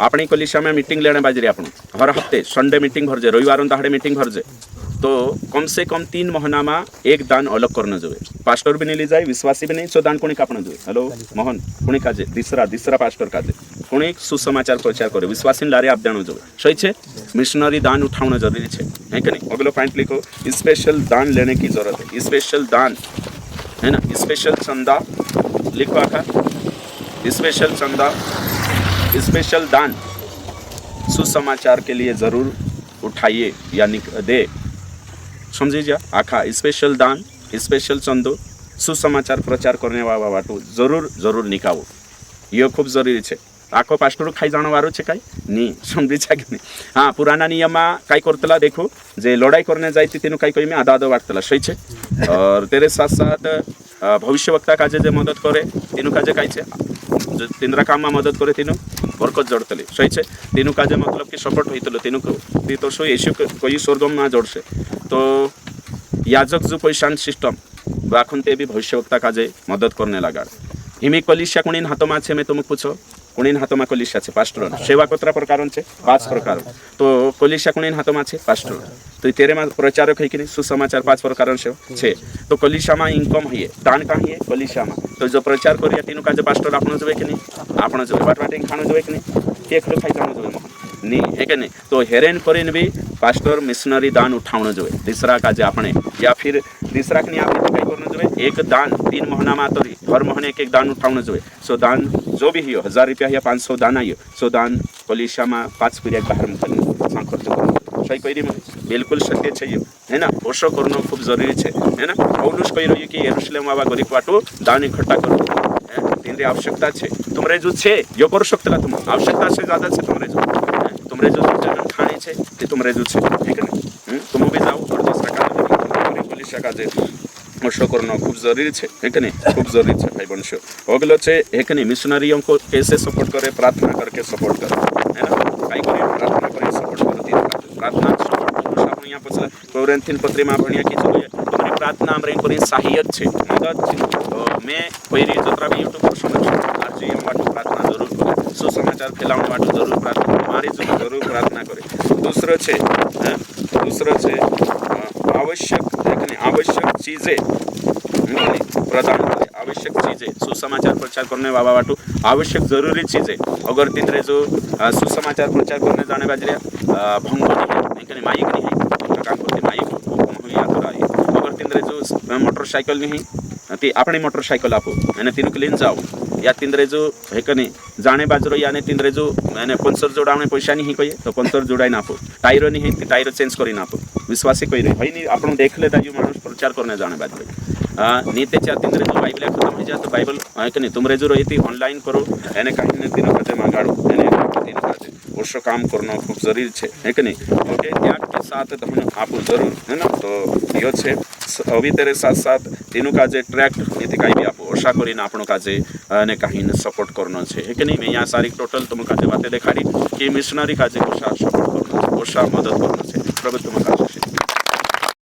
अपनी कलिशा में मीटिंग लेने बाजरे आपण हर हफ्ते संडे मीटिंग भरजे रविवार दाहड़े मीटिंग भरजे तो कम से कम 3 महीना में एक दान अलग करना जोए पास्टर भी नहीं ली जाए विश्वासी भी नहीं सो दान कोणी कापण जोए हेलो मोहन कोणी काजे दिसरा पास्टर काजे कोणी सुसमाचार प्रचार करे विश्वासी लारे आप देनो जोए सही छे मिशनरी दान उठाउन जरूरी छे है कि नहीं अगलो पॉइंट लिखो स्पेशल दान लेने की जरूरत है स्पेशल दान है ना स्पेशल चंदा लिखो आखा स्पेशल चंदा स्पेशल दान सुसमाचार के लिए जरूर उठाइए यानी दे समझी जा आखा स्पेशल दान स्पेशल चंदो सुसमाचार प्रचार करने वाला वाटो जरूर जरूर निकाओ ये खूब जरूरी है आखो पास्टर खाई जाण वारो छे काई नी समझी छा कि नहीं हाँ पुराना नियम में काई करतला देखो जे लड़ाई करने जाती तेनु काई कोई में आधा आधा वाटतला सही छे और तेरे साथ साथ भविष्यवक्ता काजे जे मदद करे तेनु काजे काई छे जो तिनरा काम में मदद करे तेनु बरकत जोड़तले सही छे तेनु काजे मतलब कि सपोर्ट होइतलो तेनु ती तो सो येशू कोई स्वर्गम ना जोड़से तो याजक जो पैशान सिस्टम बाखुन ते भी भविष्यवक्ता काजे मदद करने लगा हिमी कलिशा कुणीन हाथों छे मैं तुमको पूछो कुणीन हाथों में कलिशा छे पास्टर सेवा कतरा प्रकार छे 5 प्रकार तो कलिशा कुणीन हाथों में छे पास्टर तो तेरे में प्रचारक है कि नहीं सुसमाचार 5 प्रकार छे तो कलिशा में इनकम है दान का है कलिशा में तो जो प्रचार करिया तीनों का जो पास्टर आपनो जोवे कि नहीं आपनो जोवे बाटवाटिंग खानो जोवे कि नहीं केक लो खाई जानो जोवे मोहन नहीं है कि नहीं तो हेरेन करीन भी पास्टर मिशनरी दान उठाउन जोवे तीसरा का जे आपने या फिर तीसरा के नहीं आपने तो कई करनो जोवे एक दान 3 महीना में तो हर महीने एक दान उठाउन जोवे सो दान जो भी हो 1000 रुपया या 500 दान आयो सो दान कलिशा में 5 पीरियड बाहर में खर्च करो सही कही रही बिल्कुल सत्य छे है ना ओशो करनो खूब जरूरी है है ना पौलुस कही रही कि यरूशलेम आवा गरीब वाटो दान इकट्ठा करो तीन आवश्यकता छे तुमरे जो छे यो कर सकतला तुम आवश्यकता से ज्यादा छे तुमरे जो खानी छे ते तुमरे जो छे ठीक है तुम भी जाओ और दूसरा का पुलिस का जे ओशो करनो खूब जरूरी है कि नहीं खूब जरूरी है भाई बंशो अगलो छे है कि नहीं मिशनरियों को कैसे सपोर्ट करे प्रार्थना करके सपोर्ट करे है ना काई करे प्रार्थना करे सपोर्ट करती प्रार्थना सपोर्ट आपण यहाँ पछला कोरिन्थियन पत्री में भणिया की जो तुम्हारी प्रार्थना हमरे कोरी सहायक छे मदद छे तो मैं कोई री जतरा भी यूट्यूब पर समझ आज ये वाटो प्रार्थना जरूर करे सुसमाचार फैलाउन वाटो जरूर प्रार्थना मारी जो जरूर प्रार्थना करे दूसरो छे आवश्यक चीजें प्रदान करे आवश्यक चीजें सुसमाचार प्रचार करने वाला वाटो आवश्यक जरूरी चीजें अगर तिंद्रे जो सुसमाचार प्रचार करने जाने बाजरे भंग नहीं है माइक नहीं है काम करते माइक या तो अगर तिंद्रे जो मोटरसाइकिल नहीं ती अपनी मोटरसाइकिल आपो मैंने तीनों के लिए जाओ या तिंद्रे जो है कि जाने बाजरो या तिंद्रे जो मैंने पंचर जोड़ाने पैसा नहीं कहे तो पंचर जोड़ाई ना आपो टायर नहीं है टायर चेंज करी ना आपो विश्वासी कही रही नहीं आप देख लेता जो मानुष प्रचार करने जाने बाजरे नीते चार तिंद्रे जो बाइबल खत्म हो जाए तो बाइबल है कि नहीं तुमरे जो रही थी ऑनलाइन करो एने कहीं तीनों का मांगाड़ो एने तीनों का ओशो काम करना खूब जरूरी है कि नहीं ओके त्याग के साथ धन आप जरूर है ना तो यो छे अभी तेरे साथ साथ तीनों का जे ट्रैक नीति कहीं भी आप ओशा करी आपणों का जे ने कहीं सपोर्ट करना है कि नहीं मैं यहाँ सारी टोटल तुम का बातें देखाड़ी कि मिशनरी का जे ओशा सपोर्ट करना ओशा मदद करना है प्रभु तुम का